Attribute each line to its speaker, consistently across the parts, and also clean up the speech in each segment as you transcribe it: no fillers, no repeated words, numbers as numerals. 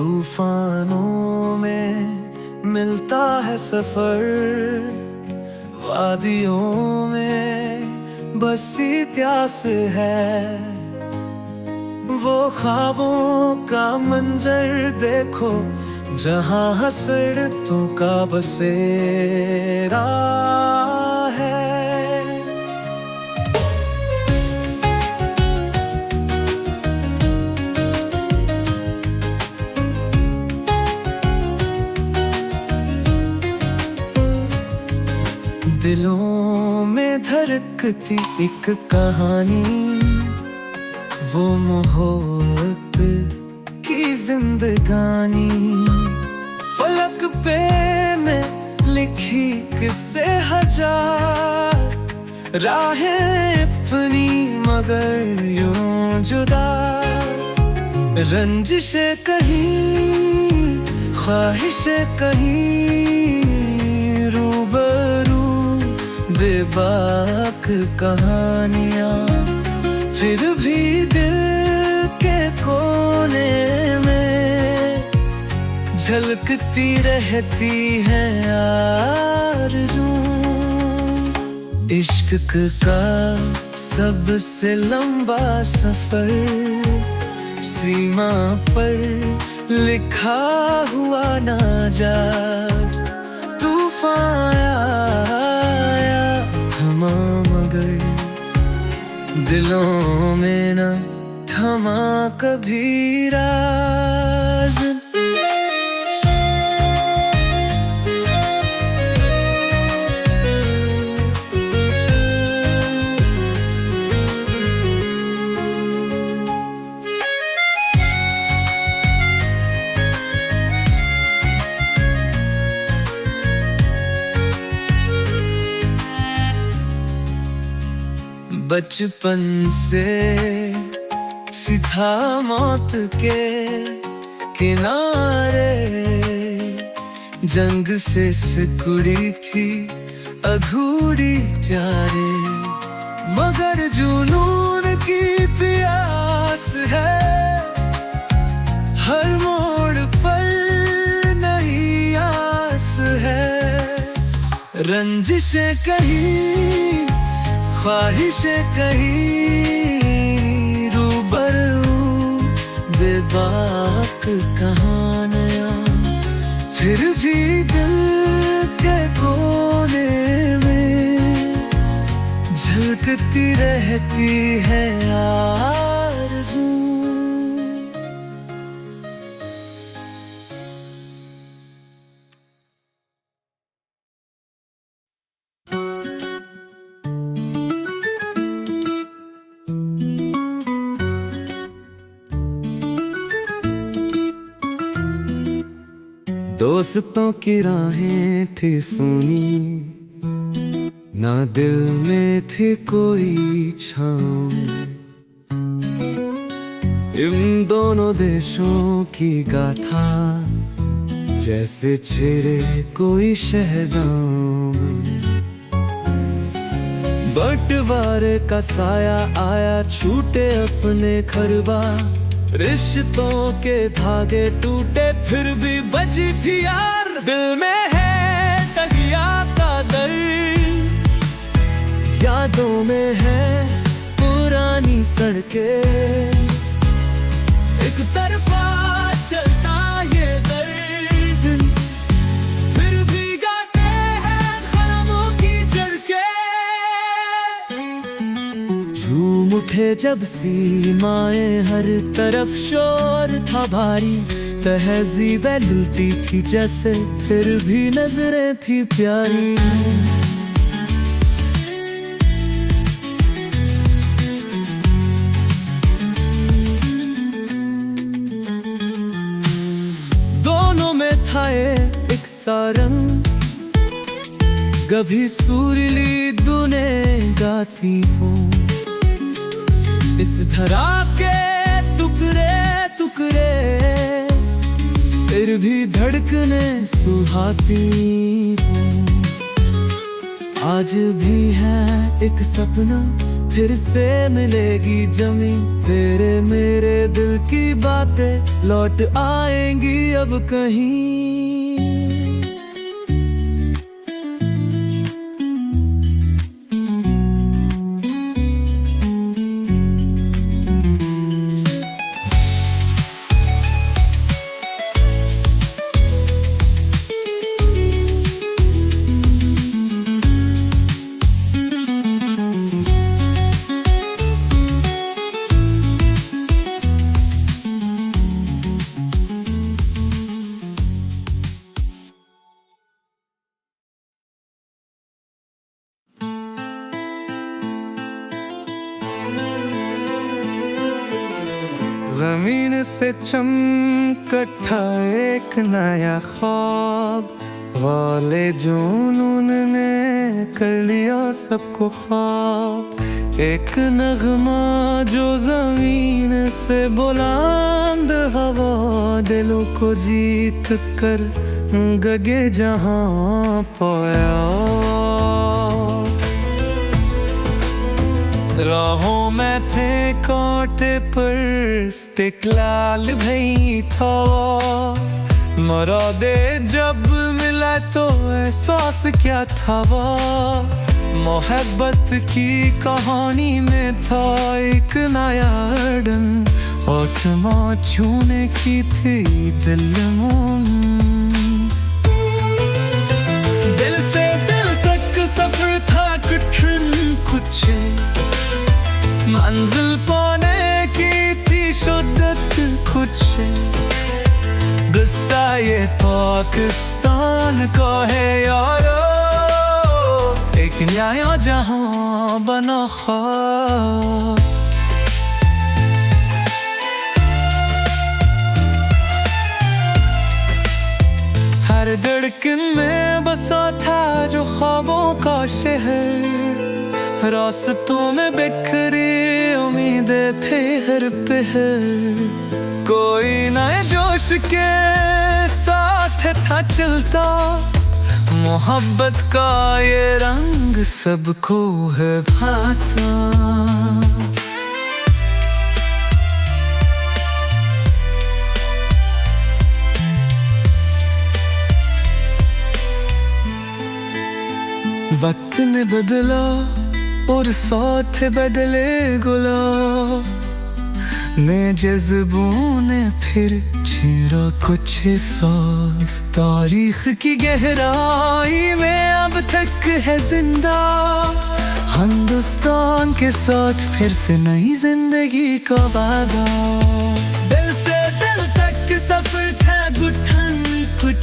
Speaker 1: तूफानों में मिलता है सफर, वादियों में बसी प्यास है। वो ख्वाबों का मंजर देखो जहाँ हसरतों का बसेरा है। दिलों में धड़कती एक कहानी, वो मोहब्बत की जिंदगानी। फलक पे में लिखी किस्से हजार, राहें अपनी मगर यूं जुदा। रंजिशें कहीं, ख्वाहिशें कहीं, रूबरू बेबाक कहानियाँ। फिर भी दिल के कोने में झलकती रहती है आरज़ू। इश्क का सबसे लंबा सफर, सीमा पर लिखा हुआ नाजात। तूफान आया थमा मगर दिलों में न थमा कभी राज। बचपन से सीधा मौत के किनारे, जंग से सिकुड़ी थी अधूरी प्यारे। मगर जुनून की प्यास है, हर मोड़ पर नई आस है। रंजिशें कहीं, ख्वाहिशें कहीं, रूबरू बेबाक कहानियाँ। फिर भी दिल के कोने में झलकती रहती है आरज़ू। दोस्तों की राहें थी सुनी, ना दिल में थी कोई छाँव। इन दोनों देशों की गाथा जैसे छेड़े कोई शहनाई में। बंटवारे का साया आया, छूटे अपने खरबा। रिश्तों के धागे टूटे, फिर भी बची थी यार। दिल में है तगिया का दर्द, यादों में है पुरानी सड़कें। एक तरफा चलता ये दर्द, फिर भी गाते हैं ख्वाबों की झड़कें। झूम उठे जब सीमाएं, हर तरफ शोर था भारी। तहज़ीबें लुटी थी जैसे, फिर भी नजरें थी प्यारी। दोनों में था एक सा रंग, कभी सुरीली धुनें गाती हो। इस धरा के टुकड़े टुकड़े, फिर भी धड़कने सुहाती थी। आज भी है एक सपना, फिर से मिलेगी जमीन। तेरे मेरे दिल की बातें लौट आएंगी अब कहीं। जमीन से चमकता एक नया ख्वाब, वाले जुनून ने कर लिया सबको ख्वाब। एक नगमा जो जमीन से बुलंद हवा, दिलों को जीत कर गगे जहां पाया। राहों में थे कांटे पर इस्तिक़लाल भई था। मुरादे जब मिला तो एहसास क्या था वो। मोहब्बत की कहानी में था एक नया अड़न, आसमां छूने की थी दिल दिल से दिल तक सफर था कठिन, कुछ मंजिल पाने की थी शिद्दत कुछ। गुस्सा ये पाकिस्तान का है यारो, एक नया जहां बना ख्वाब। हर धड़कन में बसा था जो ख्वाबों का शहर। रास्तों में बिखरी उम्मीदें थे हर पहर। कोई नए जोश के साथ था चलता, मोहब्बत का ये रंग सबको है भाता। वक्त ने बदला और साथ बदले गुलाब, नए जज्बों ने फिर छेड़ा कुछ एहसास। तारीख की गहराई में अब तक है जिंदा, हिंदुस्तान के साथ फिर से नई जिंदगी का वादा। दिल से दिल तक सफर था गुठन कुछ,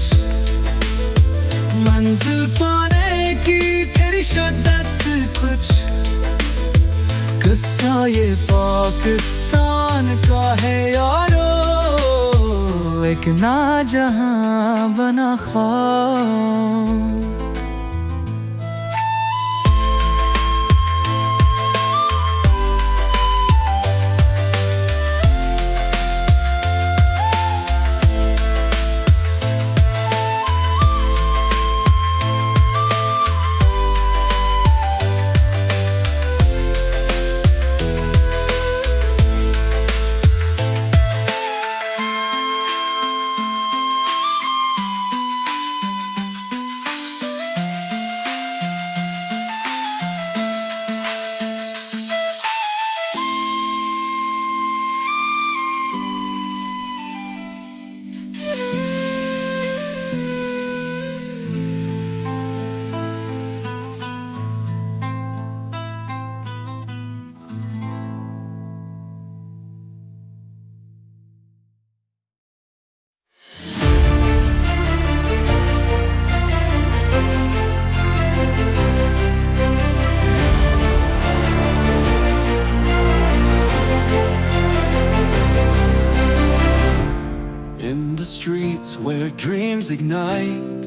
Speaker 1: मंजिल पाने की तेरी शिद्दत कुछ। गुस्सा ये पाकिस्तान का है यारो, एक ना जहां बना ख्वाब। streets where dreams ignite,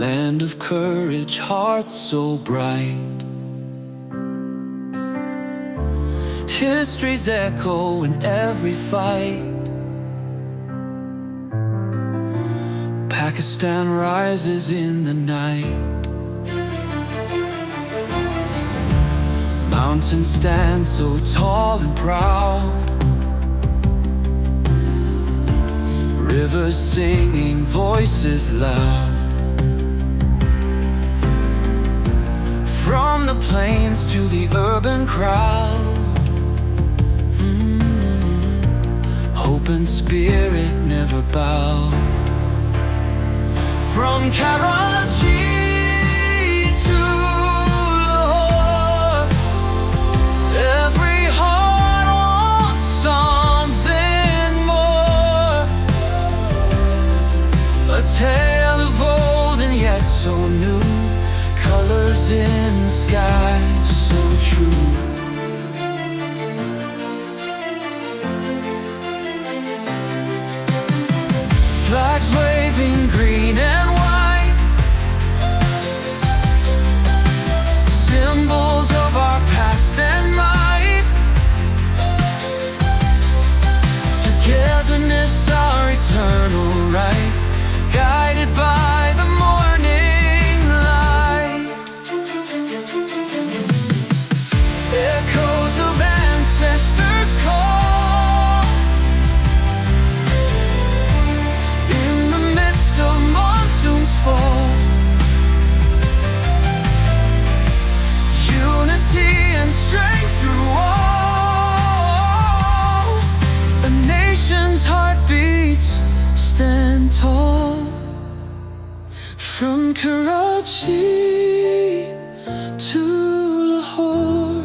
Speaker 1: land of courage, hearts so bright. History's echo in every fight. Pakistan rises in the night. Mountains stand so tall and proud, rivers singing voices loud. From the plains to the urban crowd, hope and spirit never bow. From Karachi to Lahore, every heart wants something more. A tale of old and yet so new, colors in the sky so true. Flags waving green and white, symbols of our past and might. Togetherness, our eternal right, guided by the morning light. Echoes of ancestors' call, in the midst of monsoons fall. Unity and strength through all. A nation's heartbeats stand tall. From Karachi to Lahore,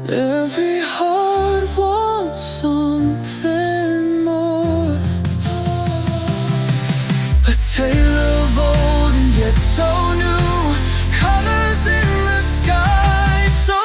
Speaker 1: every heart wants something more. A tale of old and yet so new, colors in the sky so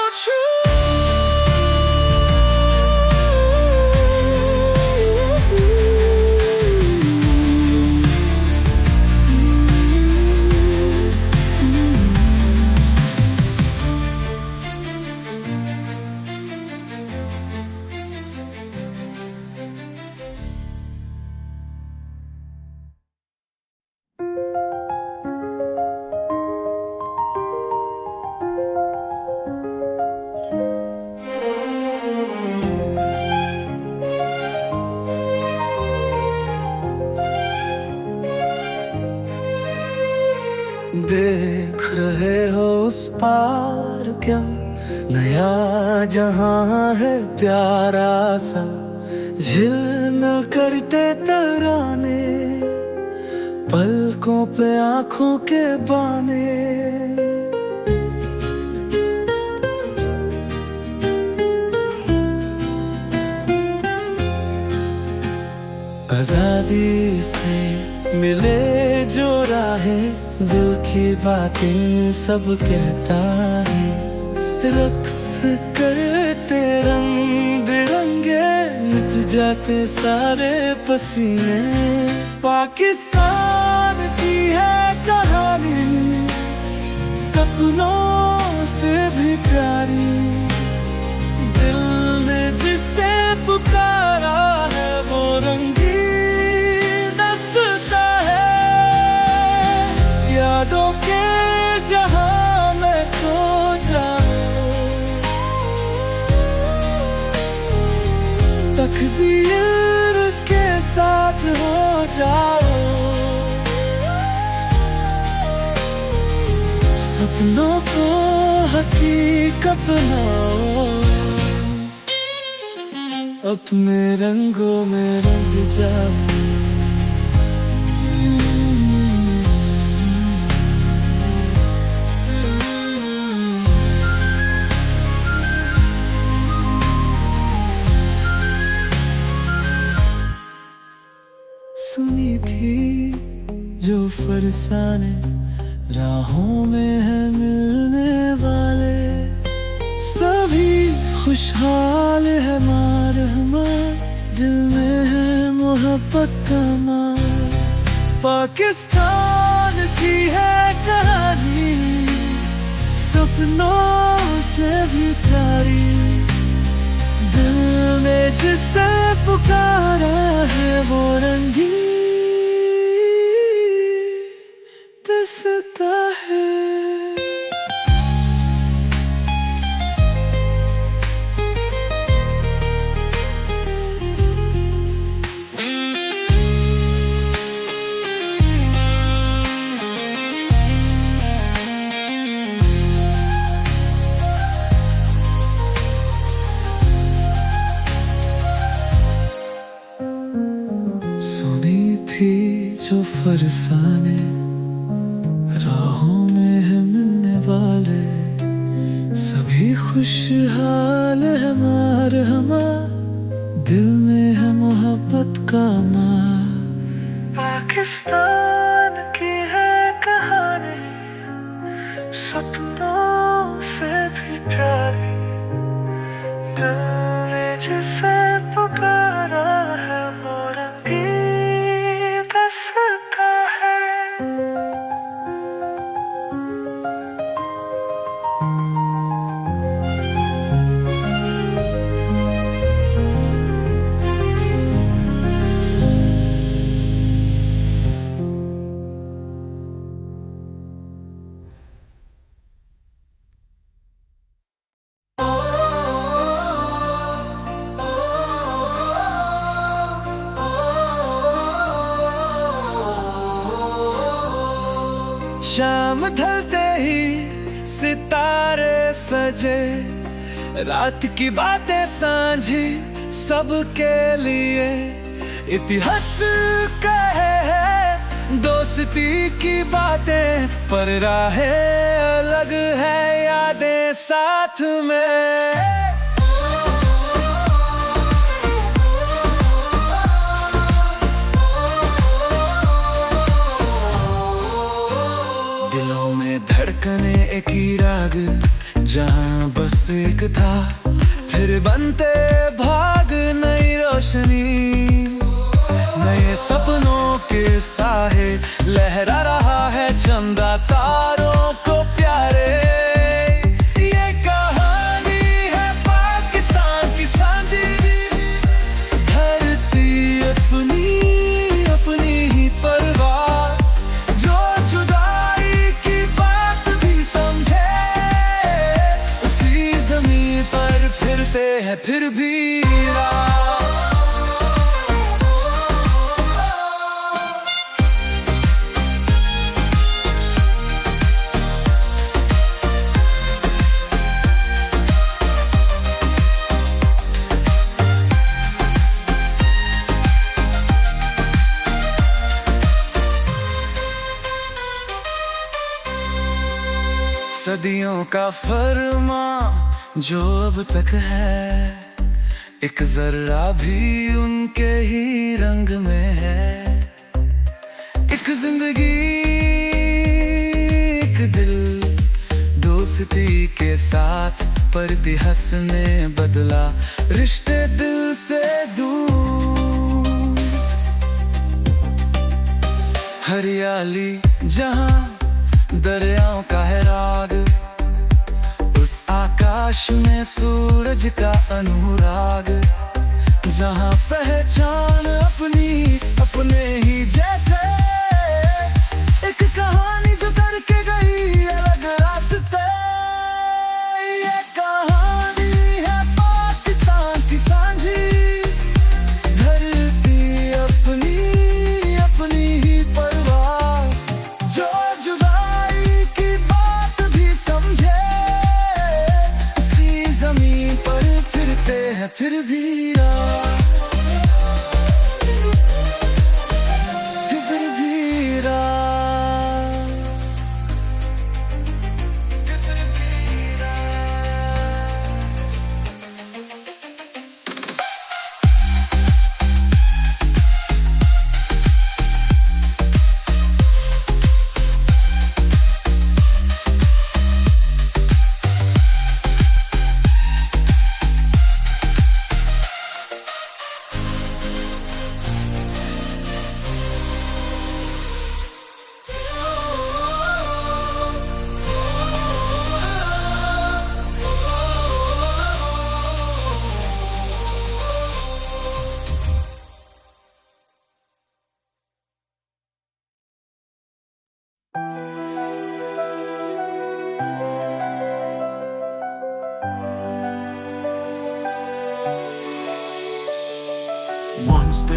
Speaker 1: देख रहे हो उस पार क्या नया जहां है प्यारा सा, झिलमिल करते तराने, पलकों पे आंखों के बाने। आजादी से मिले जो राहें, दिल की बातें सब कहता है। रक्स करते रंग बिरंगे, मिट जाते सारे पसीने। पाकिस्तान की है कहानी, सपनों से भी प्यारी। दिल ने जिसे पुकारा है वो रंगीन दस्ता है। यादों के जहां में खो जाऊं, तकदीर के साथ हो जाओ। सपनों को हकीकत बनाओ, अपने रंगों में रंग जाओ। सुनी थी जो फरसाने, राहों में है मिलने वाले। सभी खुशहाल है मारहमान, दिल में है मोहब्बत का मार। पाकिस्तान की है कहानी, सपनों से भी प्यारी। दिल ने जिसे पुकारा है वो रंगीन बरसता है। सुनी थी जो फरसाने राहों में है मिलने वाले, सभी खुशहाल है मार हमा, दिल में है मोहब्बत का माँ। पाकिस्तान की है कहानी सपनों से भी प्यारी, दिल ने जिसे पुकारा है वो रंगीन दस्ता है। शाम ढलते ही सितारे सजे, रात की बातें सांझी सबके लिए। इतिहास कहे है दोस्ती की बातें, पर राहें अलग है यादें साथ में। दिलों में धड़कने एक ही राग, जहाँ बस एक था फिर बनते भाग नई रोशनी। नए सपनों के साहे लहरा रहा है चंदा तारों को प्यारे। ये कहानी है पाकिस्तान की सांझी, धरती अपनी अपनी ही परवास, जो जुदाई की बात भी समझे, उसी जमीन पर फिरते हैं फिर भी रास। सदियों का फरमा जो अब तक है, एक जर्रा भी उनके ही रंग में है। एक जिंदगी एक दिल दोस्ती के साथ, पर इतिहास ने बदला रिश्ते दिल से दूर। हरियाली जहाँ दरियाओं का है राग, उस आकाश में सूरज का अनुराग, जहाँ पहचान अपनी अपने ही जैसे। एक कहानी जो करके गई अलग रास्ते, ये कहानी है पाकिस्तान की सांझी, धरती अपनी अपनी ही परवास, जो जुदाई की बात भी समझे, उसी जमीन पर फिरते हैं फिर भी रास।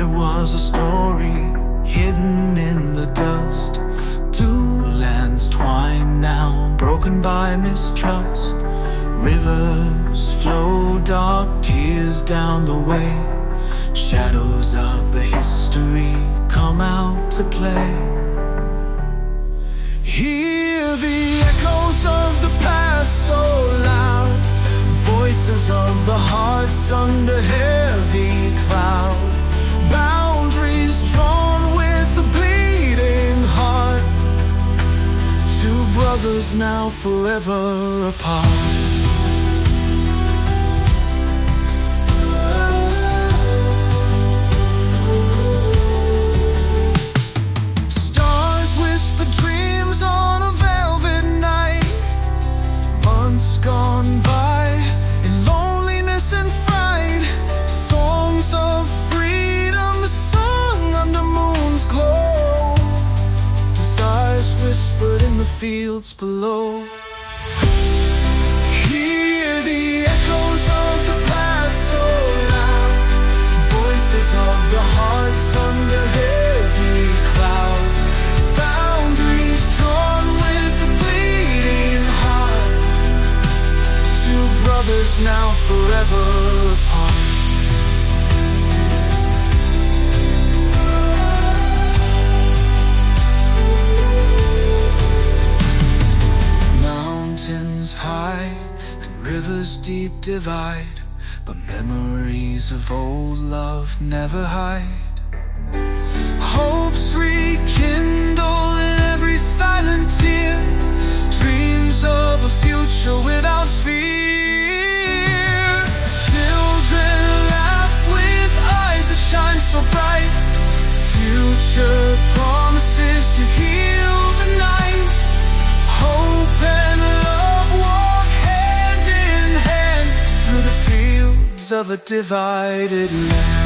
Speaker 1: There was a story hidden in the dust. Two lands twined now, broken by mistrust. Rivers flow, dark tears down the way. Shadows of the history come out to play. Hear the echoes of the past so loud, voices of the hearts under heavy cloud. Boundaries drawn with the bleeding heart. Two brothers now forever apart. Gone by in loneliness and fright. Songs of freedom sung under moon's glow. Desires whispered in the fields below. Hear the echoes of the past so loud, voices of the hearts under heavy cloud. Boundaries drawn with the bleeding heart. Two brothers now forever apart. Mountains high and rivers deep divide, but memories of old love never hide. Hopes rekindle in every silent tear. Dreams of a future without fear. Children laugh with eyes that shine so bright. Future promises to heal the night. Hope and love walk hand in hand through the fields of a divided land.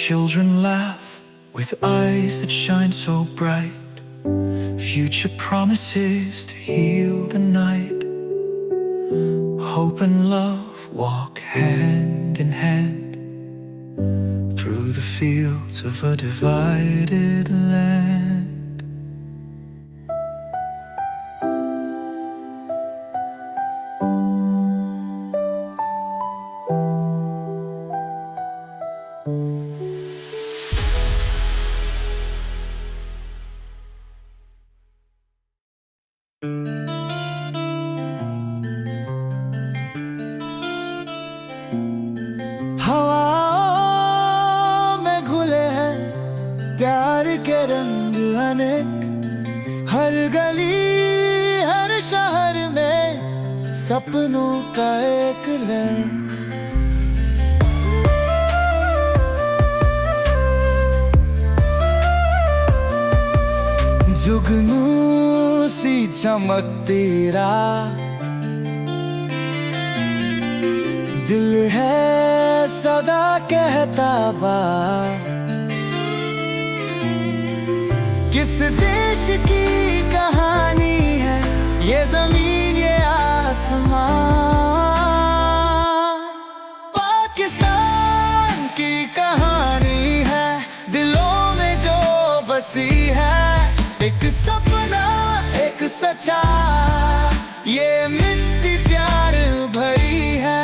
Speaker 1: Children laugh with eyes that shine so bright. Future promises to heal the night. Hope and love walk hand in hand through the fields of a divided land. हवा में घुले हैं प्यार के रंग अनेक। हर गली हर शहर में सपनों का एक लेख। जुगनू सी चमकती रात, दिल है सदा कहता बात। किस देश की कहानी है ये ज़मीन ये आसमां। पाकिस्तान की कहानी है दिलों में जो बसी है। एक सपना एक सच्चा ये मिट्टी प्यार भरी है।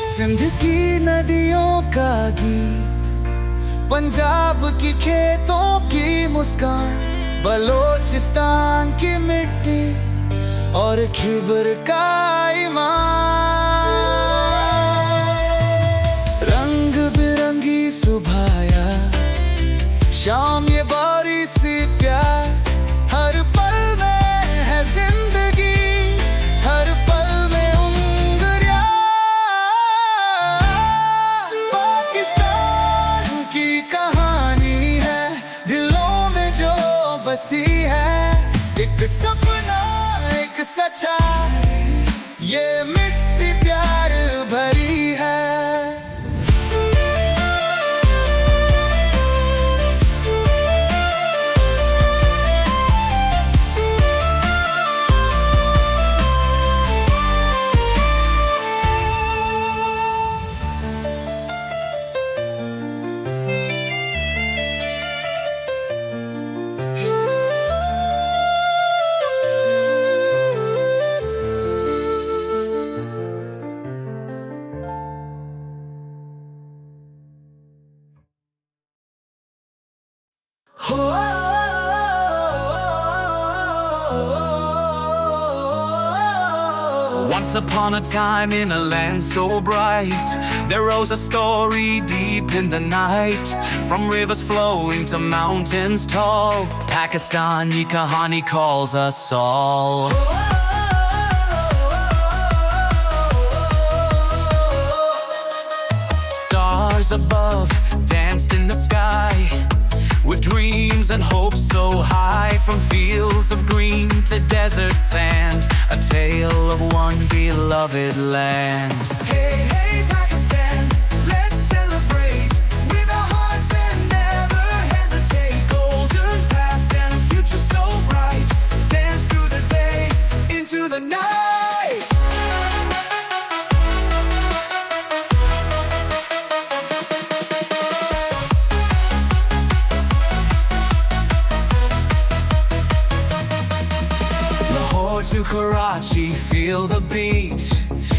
Speaker 1: सिंध की नदियों का गीत, पंजाब की खेतों की मुस्कान, बलोचिस्तान की मिट्टी और खिबर का ईमान। जैसी है, एक सपना एक सच्चा, ये मिट्टी प्यार भरी है।
Speaker 2: Once upon a time in a land so bright, there rose a story deep in the night. From rivers flowing to mountains tall, Pakistani Kahani calls us all. Stars above danced in the sky, with dreams and hopes so high. From fields of green to desert sand, a tale of one beloved land.
Speaker 1: Hey, hey, Pakistan, let's celebrate with our hearts and never hesitate. Golden past and a future so bright, dance through the day into the night.
Speaker 2: To Karachi, feel the beat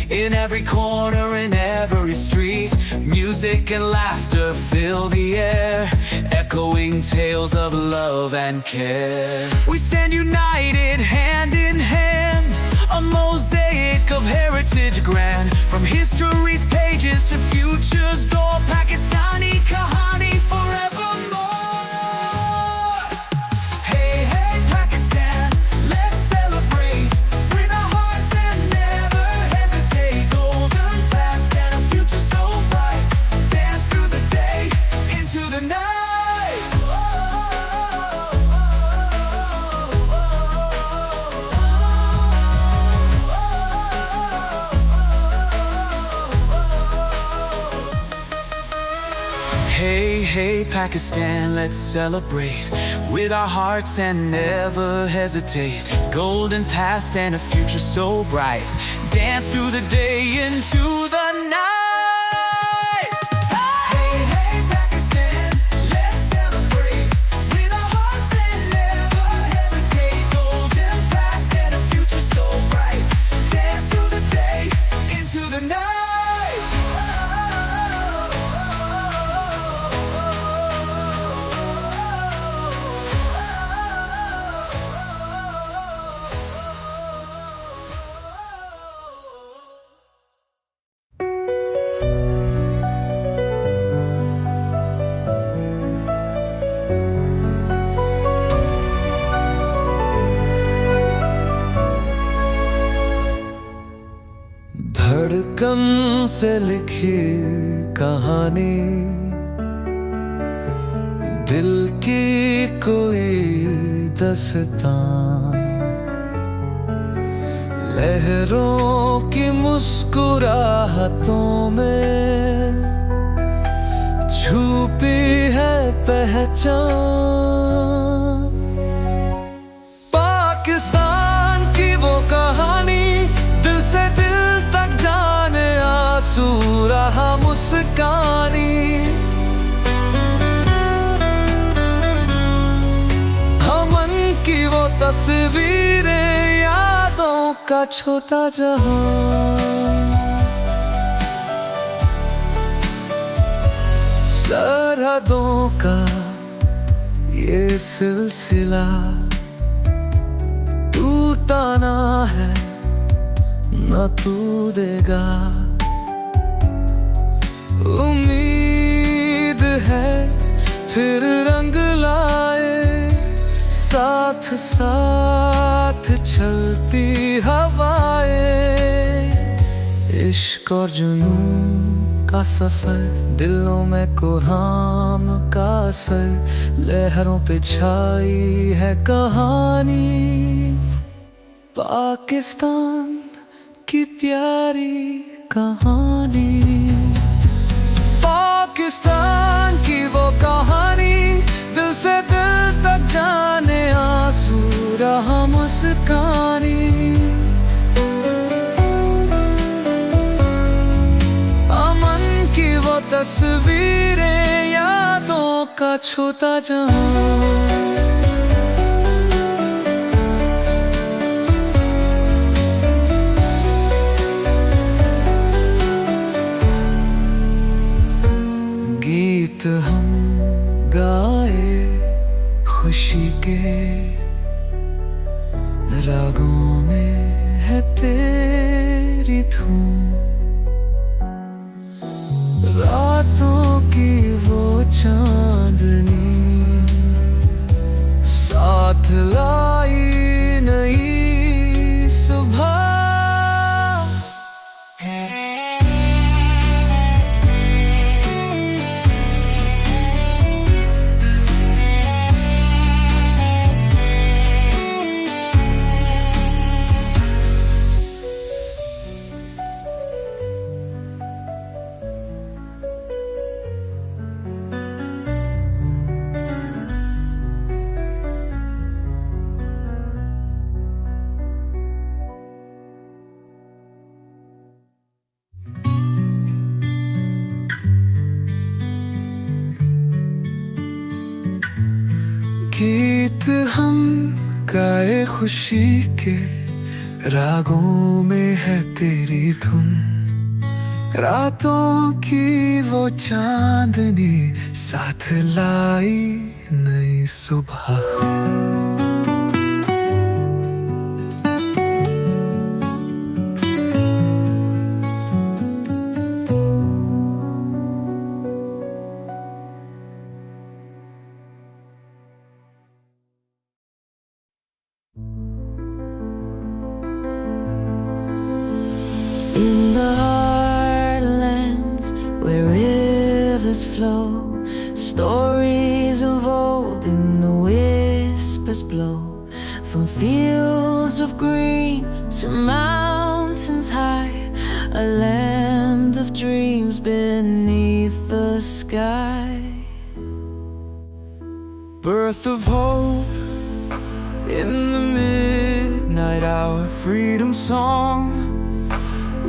Speaker 2: in every corner, in every street. Music and laughter fill the air, echoing tales of love and care. We stand united, hand in hand, a mosaic of heritage grand. From history's pages to future's door, Pakistani Kahani forevermore.
Speaker 1: Hey, hey, Pakistan, let's celebrate with our hearts and never hesitate. Golden past and a future so bright, dance through the day into the night.
Speaker 2: Hey, hey, Pakistan, let's celebrate with our hearts and never hesitate. Golden past and a future so bright, dance through the day into the night.
Speaker 1: Hey, hey, Pakistan, let's celebrate with our hearts and never hesitate. Golden past and a future so bright, dance through the day into the night. धड़कन से लिखी कहानी, दिल की कोई दस्तां, लहरों की मुस्कुराहटों में छुपी है पहचान। पाकिस्तान की वो कहानी, दिल से दिल तक जाने, आंसू रहा मुस्कानी। हमन की वो तस्वीरें, यादों का छोटा जहां, सरहदों का ये सिलसिला टूटा ना है, न टूटेगा। उम्मीद है फिर रंग लाए, साथ साथ चलती हवाएं। इश्क और जुनून का सफर, दिलों में कुरान का असर, लहरों पे छाई है कहानी। पाकिस्तान की प्यारी कहानी, पाकिस्तान की वो कहानी, दिल से दिल तक जाने आंसू रहा मुस्कानी। अमन की वो तस्वीरें, यादों का छोटा जहां। गीत हम गाए खुशी के, रागों में है तेरी धुन। रातों की वो चांदनी साथ लाई नई सुबह। गीत हम गाए खुशी के, रागों में है तेरी धुन। रातों की वो चांदनी साथ लाई नई सुबह।
Speaker 3: In the heartlands where rivers flow, stories of old in the whispers blow. From fields of green to mountains high, a land of dreams beneath the sky.
Speaker 2: Birth of hope in the midnight hour, freedom song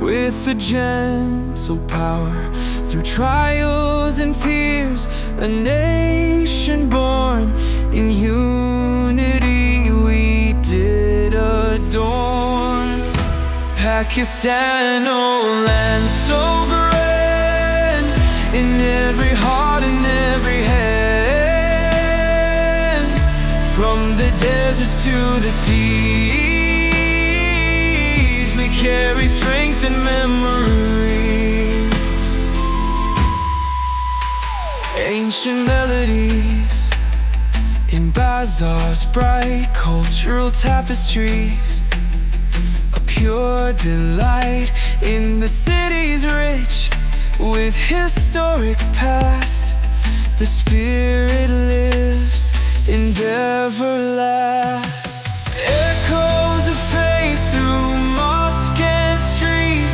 Speaker 2: with a gentle power. Through trials and tears, a nation born in unity we did adorn. Pakistan, oh land so grand, in every heart and every hand. From the deserts to the seas, we carry strength and memories. Ancient melodies in bazaars, bright cultural tapestries. A pure delight in the cities rich with historic past. The spirit lives in Everlast. Echoes of faith through mosque and street,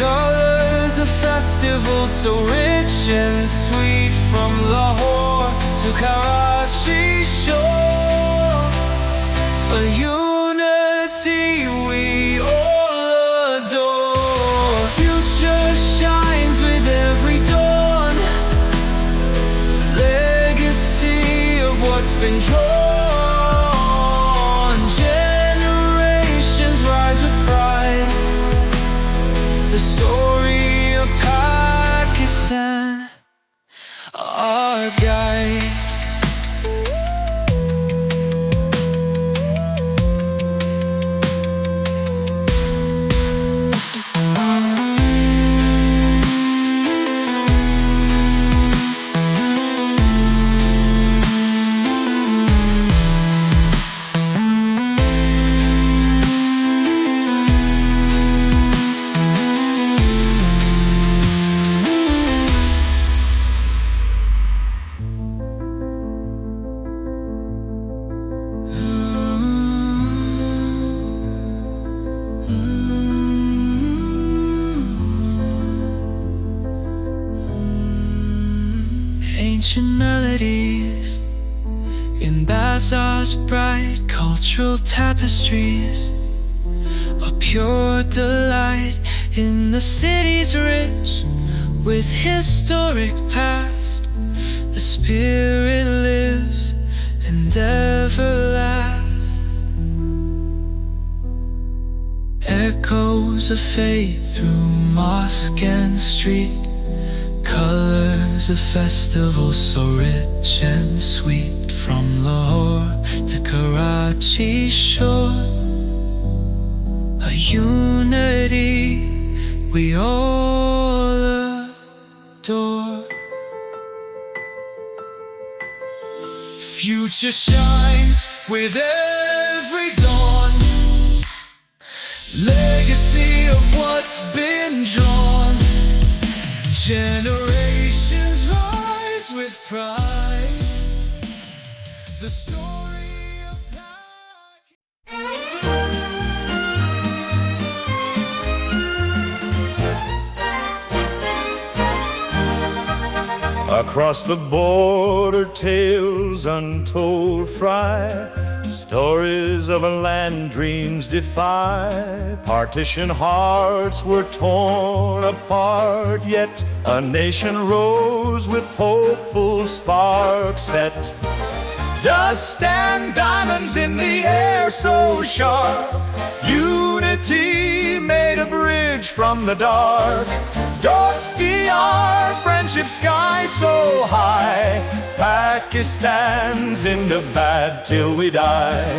Speaker 2: colors of festival so rich and sweet. From Lahore to Karachi shore, a unity we all adore. Future shines with every dawn, legacy of what's been drawn. Generations rise with pride, the story of Pakistan, our guide. ancient melodies in bazaars, bright cultural tapestries, a pure delight in the city's rich with historic past. The spirit lives and ever lasts. Echoes of faith through mosque and street, colors of festivals so rich and sweet, from Lahore to Karachi shore, a unity we all adore. Future shines with every dawn, legacy of what's been drawn. Generations rise with pride, the story of
Speaker 4: Across the border, tales untold fry, stories of a land dreams defy. Partition hearts were torn apart, yet a nation rose with hopeful sparks set. Dust and diamonds in the air so sharp, unity made a bridge from the dark. Dosti, our friendship sky so high, Pakistan's Zindabad till we die.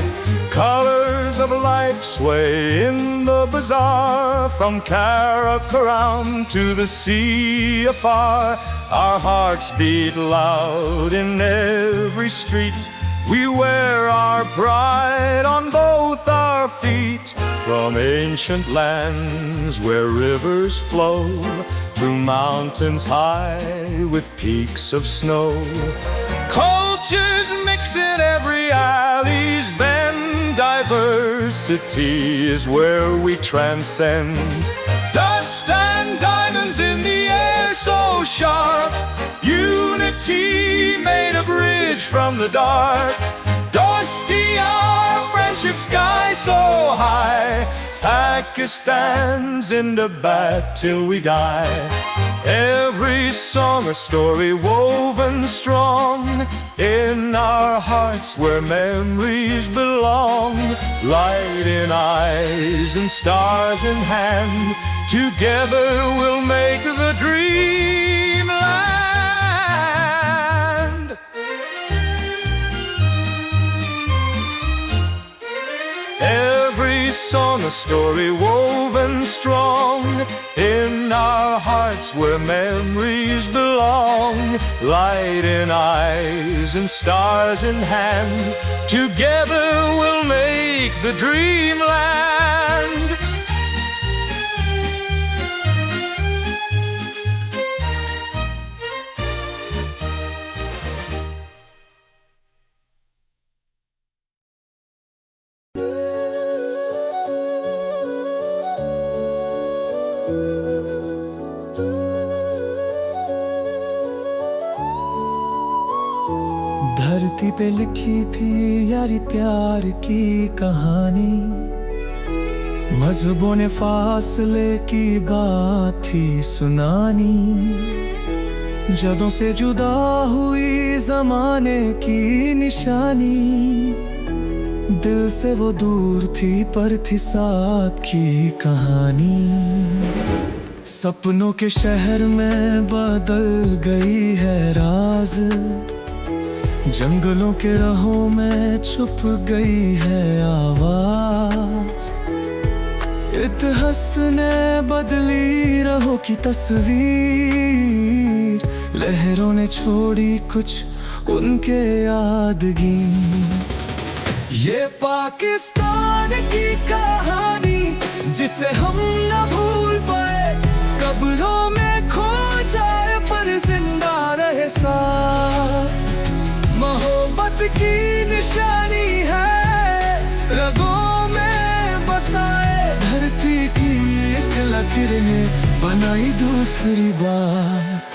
Speaker 4: Colors of life sway in the bazaar, from Karakoram to the sea afar. Our hearts beat loud in every street, we wear our pride on both our feet. From ancient lands where rivers flow to mountains high with peaks of snow, cultures mix in every alley's bend. Diversity is where we transcend. Dust and diamonds in the air so sharp, unity made a bridge from the dark. Dosti, our friendship sky so high, Pakistan's Zindabad till we die. Every song a story woven strong, in our hearts where memories belong. Light in eyes and stars in hand, together we'll make the dream land. Every song a story woven strong, in our hearts where memories belong. Light in eyes and stars in hand, together we'll make the dream land.
Speaker 1: धरती पे लिखी थी यारी प्यार की कहानी, मजहबों ने फासले की बात थी सुनानी। जदों से जुदा हुई जमाने की निशानी, दिल से वो दूर थी पर थी साथ की कहानी। सपनों के शहर में बदल गई है राज, जंगलों के राहों में छुप गई है आवाज। इतिहास ने बदली राहों की तस्वीर, लहरों ने छोड़ी कुछ उनके यादगी। ये पाकिस्तान की कहानी जिसे हम न भूल पाए, कब्रों में खो जाए पर जिंदा रहे साथ। मोहब्बत की निशानी है रगों में बसाए, धरती की एक लकीर ने बनाई दूसरी बात।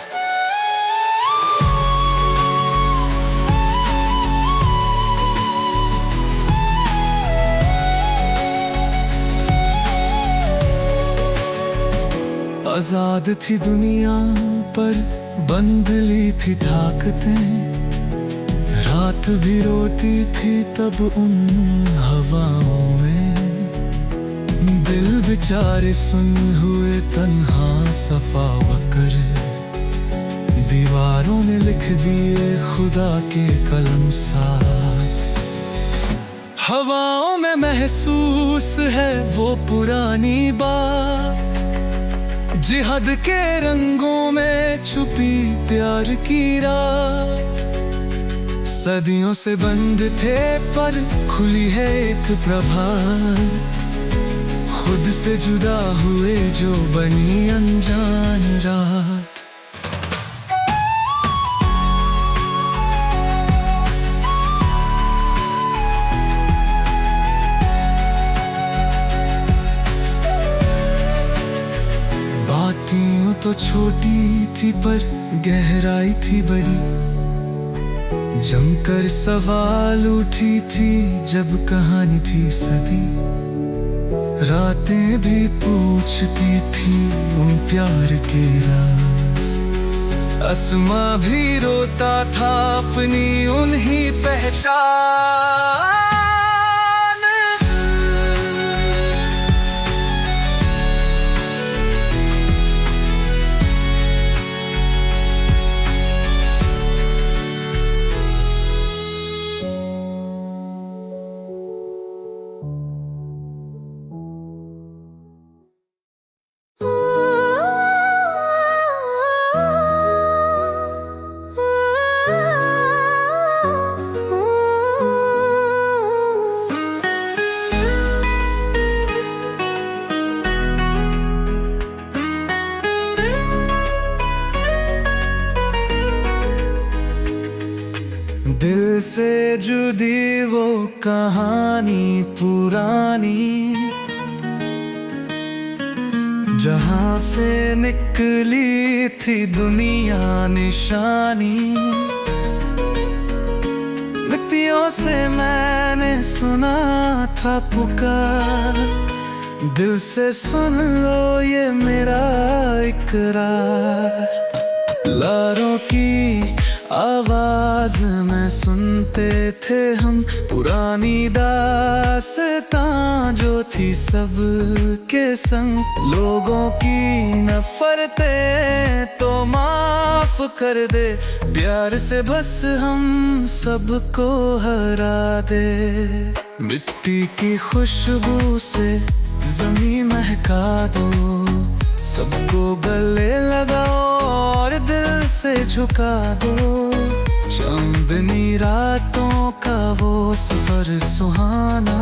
Speaker 1: आजाद थी दुनिया पर बंद ली थी ताकतें, रात भी रोती थी तब उन हवाओं में। दिल बेचारे सुन हुए तन्हा सफा वकर, दीवारों ने लिख दिए खुदा के कलम साथ। हवाओं में महसूस है वो पुरानी बात, जिहाद के रंगों में छुपी प्यार की रात। सदियों से बंद थे पर खुली है एक प्रभात, खुद से जुदा हुए जो बनी अनजान रात। बातें तो छोटी थी पर गहराई थी बड़ी, जमकर सवाल उठी थी जब कहानी थी सदी। रातें भी पूछती थी उन प्यार के राज, आसमां भी रोता था अपनी उन्हीं पहचान। दिल से जुदी वो कहानी पुरानी, जहां से निकली थी दुनिया निशानी। मिट्टियों से मैंने सुना था पुकार, दिल से सुन लो ये मेरा इकरार। लारों की आवाज में सुनते थे हम पुरानी दास्तां जो थी सब के संग। लोगों की नफरतें तो माफ कर दे, प्यार से बस हम सबको हरा दे। मिट्टी की खुशबू से ज़मीं महका दो, सबको गले लगाओ और दिल से झुका दो। चांदनी रातों का वो सफर सुहाना,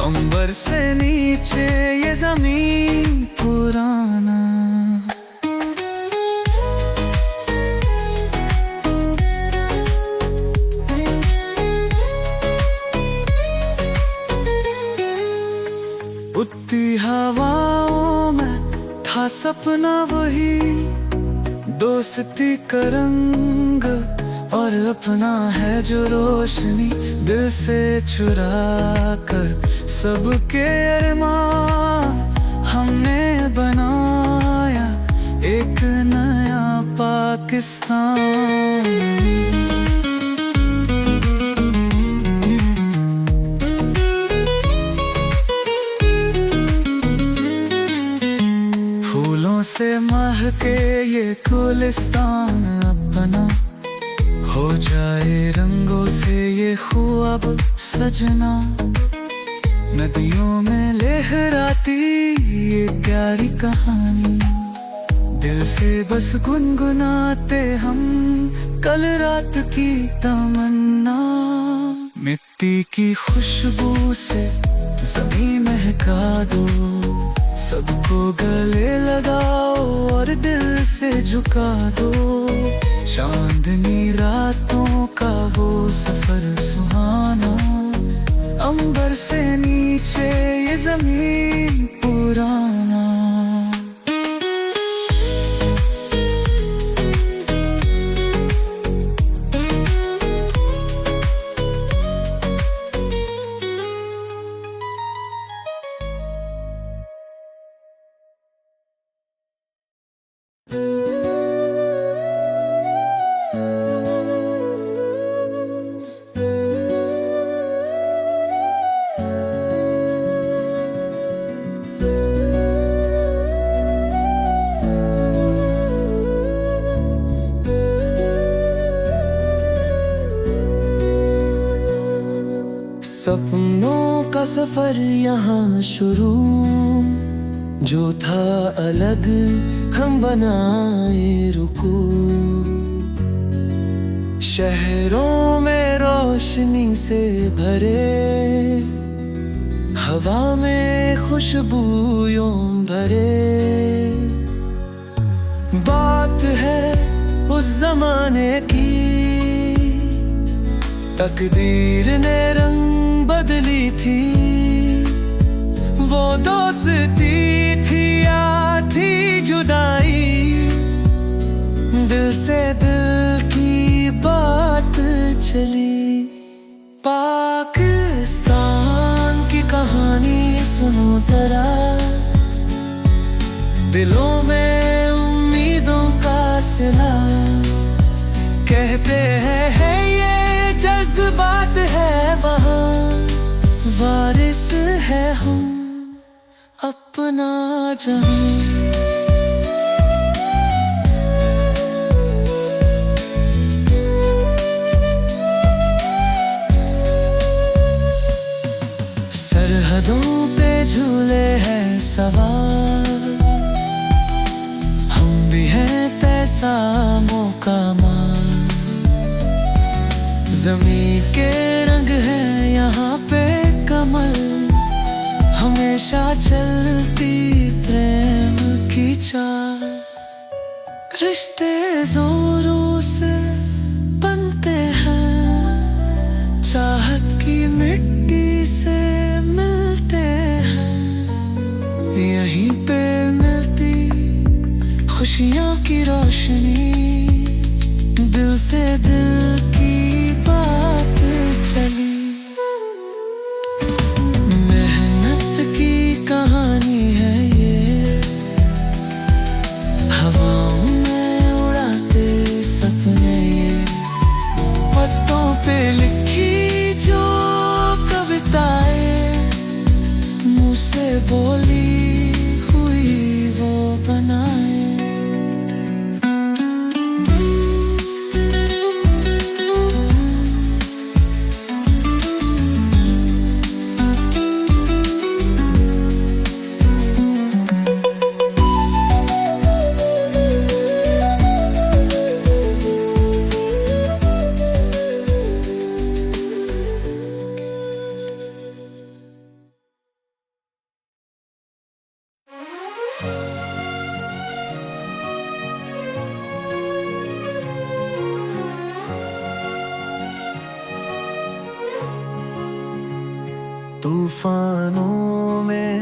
Speaker 1: अंबर से नीचे ये ज़मीन पुराना। उड़ती हवाओं में था सपना वही, दोस्ती का रंग और अपना है जो रोशनी। दिल से चुरा कर सबके अरमान हमने बनाया एक नया पाकिस्तान। फूलों से महके ये गुलिस्तान अपना, हो जाए रंगों से ये ख्वाब सजना। नदियों में लहराती ये प्यारी कहानी, दिल से बस गुनगुनाते हम कल रात की तमन्ना। मिट्टी की खुशबू से ज़मीं महका दो, सबको गले लगाओ और दिल से झुका दो। चांदनी रातों का वो सफर सुहाना, अंबर से नीचे ये ज़मीन पुराना। सपनों का सफर यहाँ शुरू, जो था अलग हम बनाए रुकू। शहरों में रोशनी से भरे, हवा में खुशबूयों भरे। बात है उस जमाने की, तकदीर ने रंग बदली थी। वो दोस्ती थी या थी जुदाई, दिल से दिल की बात चली। पाकिस्तान की कहानी सुनो जरा, दिलों में उम्मीदों का सिला। कहते हैं ये जज्बात है वहाँ, वारिस है हम अपना जहां। सरहदों पे झूले हैं सवार, हम भी हैं पैसा मौका मार। ज़मीन के रंग है यहाँ पे कमल, हमेशा चलती प्रेम की चाल। रिश्ते जोरों से बनते हैं, चाहत की मिट्टी से मिलते हैं। यहीं पे मिलती खुशियों की रोशनी, दिल से दिल की बात चली। मेहनत की कहानी है ये, हवाओं में उड़ाते सपने ये। पत्तों पे लिखी जो कविताएं, मुँह से बोली हुई वो बनाए। तूफानों में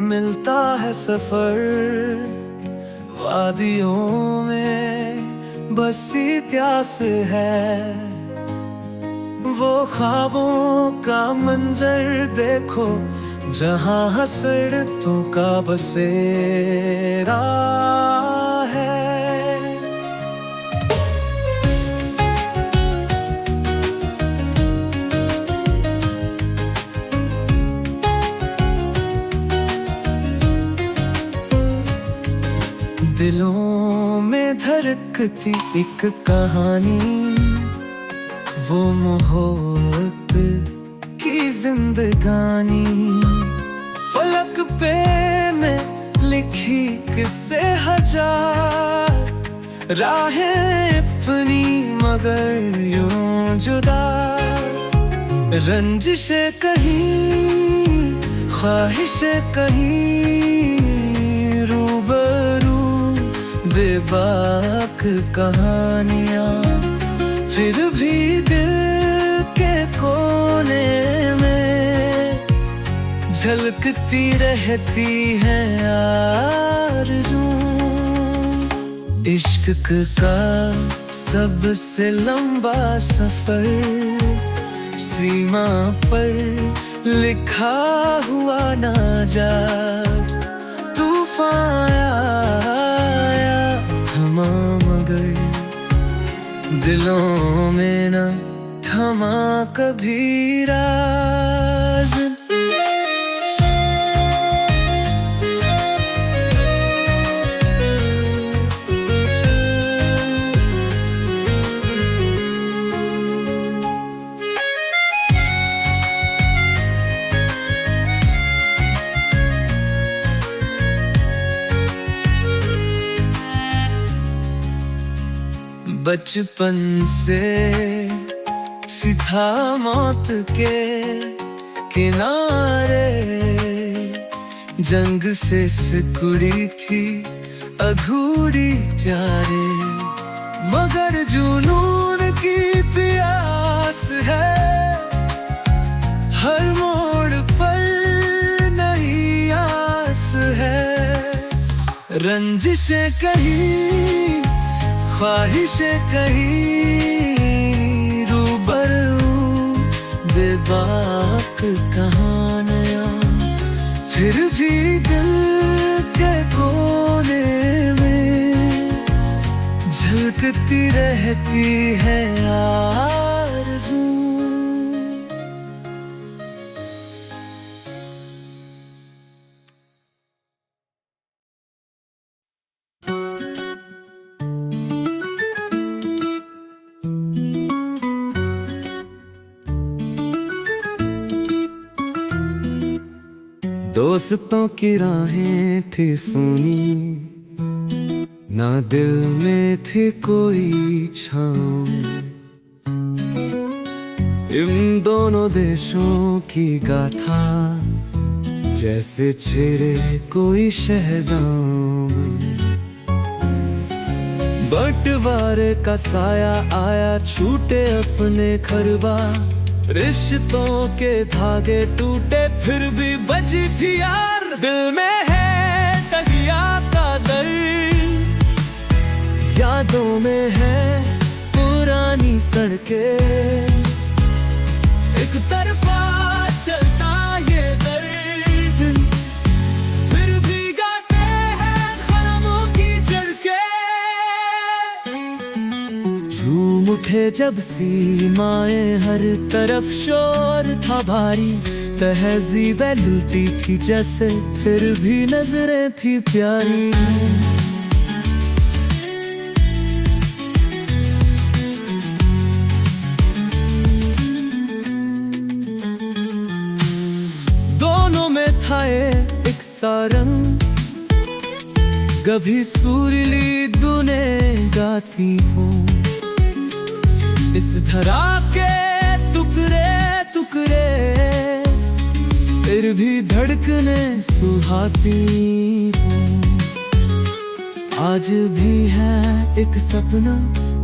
Speaker 1: मिलता है सफर, वादियों में बसी प्यास है। वो ख्वाबों का मंजर देखो, जहाँ हसरतों का बसेरा है। दिलों में धड़कती एक कहानी, वो मोहब्बत की जिंदगानी। फलक पे में लिखी किस्से हजार, राहें अपनी मगर यूं जुदा। रंजिशें कहीं, ख्वाहिशें कहीं, रूबरू बेबाक कहानियाँ। फिर भी दिल के कोने में झलकती रहती है आरज़ू। इश्क का सबसे लंबा सफर, सीमा पर लिखा हुआ ना जात। तूफान आया थमा मगर दिलों में न थमा कभी राज। बचपन से सीधा मौत के किनारे, जंग से सिकुड़ी थी अधूरी प्यारे। मगर जुनून की प्यास है, हर मोड़ पर नई आस है। रंजिशें कहीं, ख्वाहिशें कहीं, रूबरू बेबाक कहाँ नया। फिर भी दिल के कोने में झलकती रहती है आरज़ू। दोस्तों की राहें थी सुनी, ना दिल में थी कोई छाँव। इन दोनों देशों की गाथा जैसे छेड़े कोई शहदाम। बंटवारे का साया आया, छूटे अपने खरबा। रिश्तों के धागे टूटे, फिर भी बजी थी यार। दिल में है तगिया का दर्द, यादों में है पुरानी सड़कें। एक तरफा चलता ये दर्द, फिर भी गाते हैं ख़यालों की झड़कें। झूम उठे जब सीमाएं, हर तरफ शोर था भारी। तहज़ीबें लुटी थी जैसे, फिर भी नजरें थी प्यारी। दोनों में था एक सा रंग, कभी सुरीली धुनें गाती हूँ। इस धरा के टुकड़े टुकड़े, फिर भी धड़कने सुहाती हूँ। आज भी है एक सपना,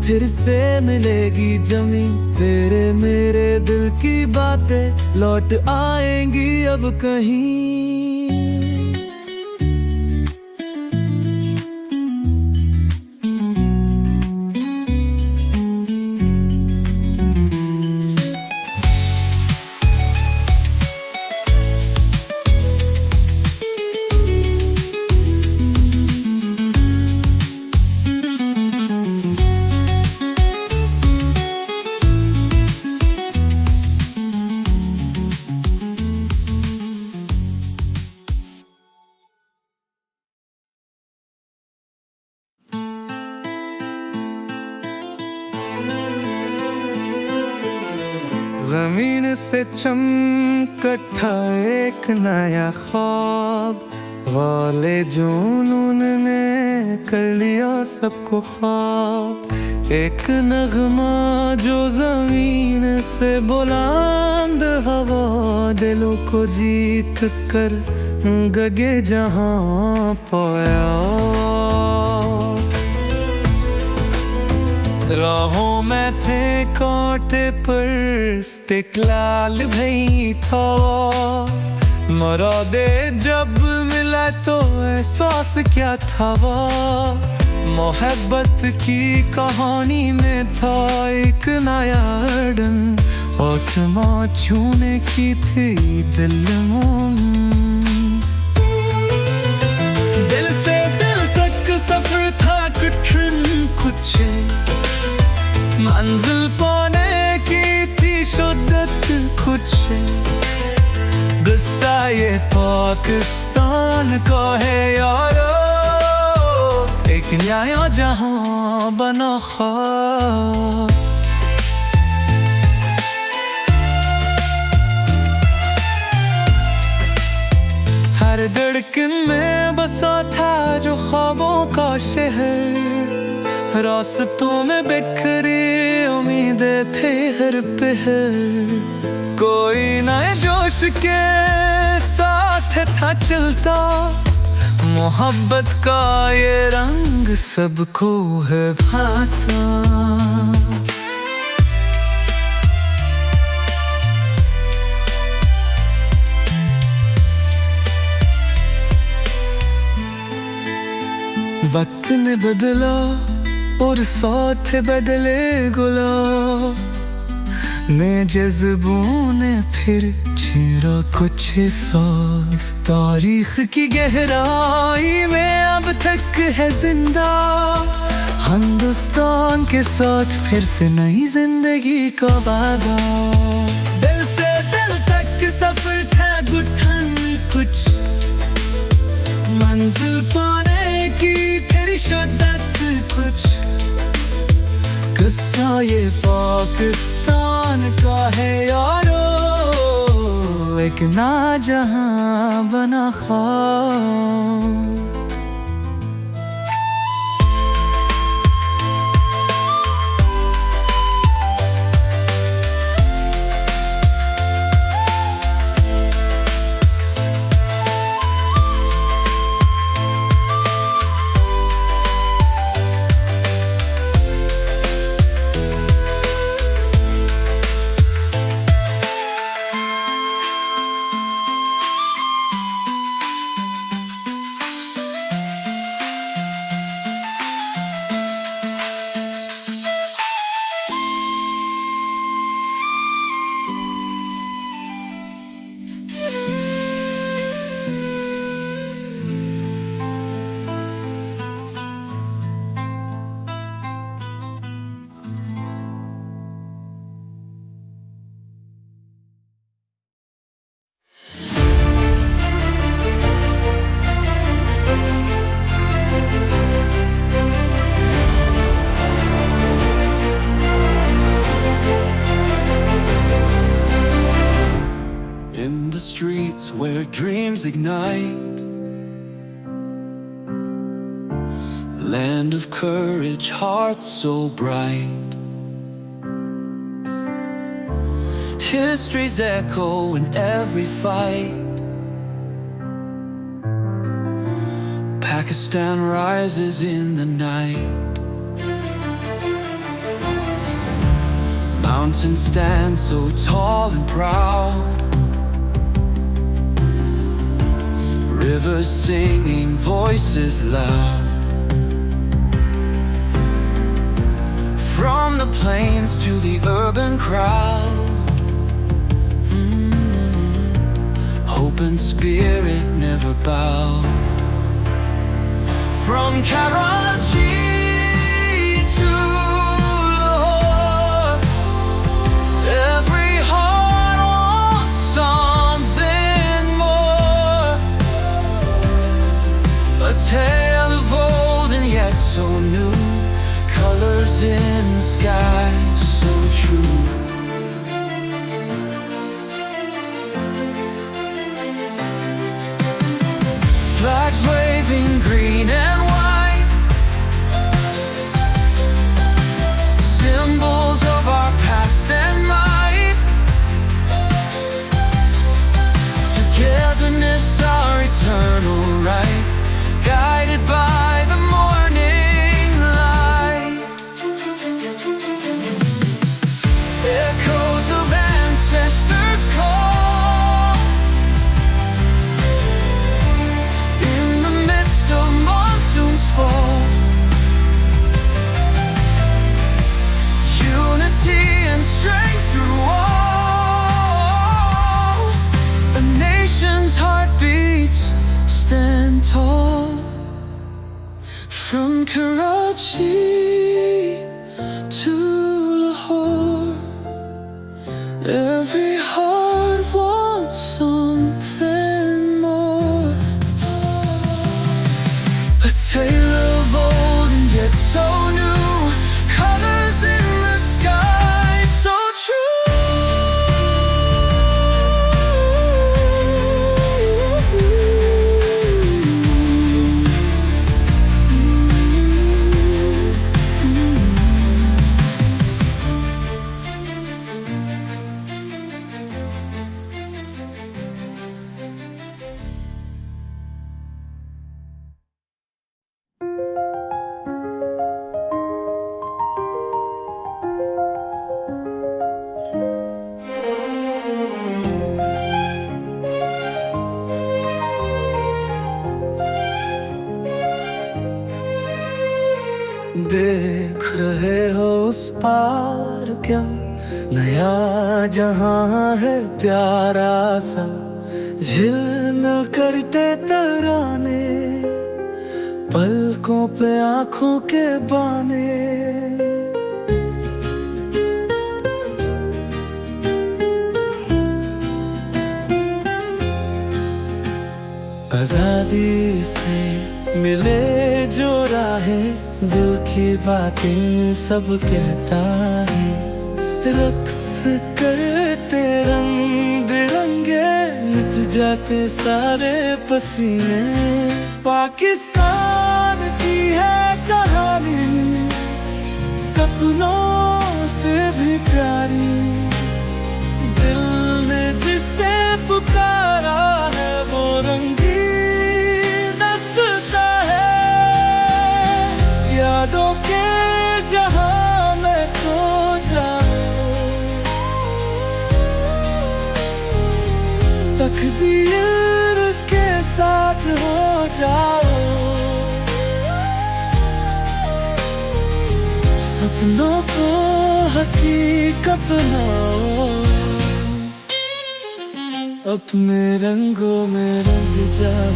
Speaker 1: फिर से मिलेगी जमी। तेरे मेरे दिल की बातें लौट आएंगी अब कहीं। जमीन से चमकता एक नया ख्वाब, वाले जुनून ने कर लिया सबको ख्वाब। एक नगमा जो जमीन से बुलंद हवा, दिलों को जीत कर गगे जहां पाया। राहों में थे कांटे पर इस्तिक़लाल भई था। मुरादे जब मिला तो एहसास क्या था वो। मोहब्बत की कहानी में था एक नया अड़न, आसमां छूने की थी दिल दिल से दिल तक सफर था कठिन कुछ, मंजिल पाने की थी शिद्दत कुछ। गुस्सा ये पाकिस्तान का है यारो, एक नया जहां बना ख्वाब। हर धड़कन में बसा था जो ख्वाबों का शहर, रास्तों में बिखरी उम्मीदें थे हर पहर, कोई नए जोश के साथ था चलता, मोहब्बत का ये रंग सबको है भाता। वक्त ने बदला और साथ बदले गुलाब, नए जज्बों ने फिर छेड़ा कुछ एहसास। तारीख की गहराई में अब तक है जिंदा, हिंदुस्तान के साथ फिर से नई जिंदगी का वादा। दिल से दिल तक सफर था गुठन कुछ, मंजिल पाने की फिर शिद्दत कुछ। किस्सा ये पाकिस्तान का है यारो, एक ना जहां बना ख्वाब।
Speaker 2: In the streets where dreams ignite, land of courage, hearts so bright. History's echo in every fight. Pakistan rises in the night. Mountains stand so tall and proud. Rivers singing, voices loud. From the plains to the urban crowd, hope and spirit never bowed. From Karachi to Lahore, every heart wants something more. A tale of old and yet so new, colors in the sky so true. Flags waving green and white, symbols of our past and might. Togetherness, our eternal right, guided by the morning light. Echoes of ancestors call, in the midst of monsoons fall. Unity and strength through all. A nation's heartbeats stand tall. From Karachi to Lahore, every heart wants something more. A tale of old and yet so new, colors in the sky so true.
Speaker 1: पार क्या नया जहां है प्यारा सा, झिलमिल करते तराने, पलकों पे आंखों के बाने। आजादी से मिले जो राहें, दिल की बातें सब कहता है, रक्स करते रंग बिरंगे, मिट जाते सारे पसीने। पाकिस्तान की है कहानी, सपनों से भी प्यारी, दिल ने जिसे पुकारा है वो रंगीन दस्ता है। यादों के जहां में खो जाओ, तकदीर के साथ हो जाओ, सपनों को हकीकत बनाओ, अपने रंगों में रंग जाओ।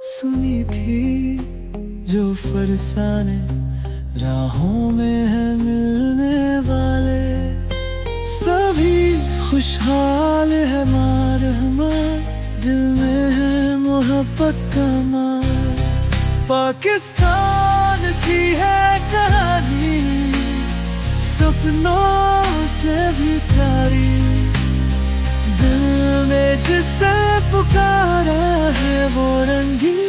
Speaker 1: सुनी थी जो फरसाने, राहों में है मिलने वाले, सभी खुशहाल है मार हमार, दिल में है मोहब्बत का मार। पाकिस्तान की है कहानी, सपनों से भी प्यारी, दिल ने जिसे पुकारा है वो रंगीन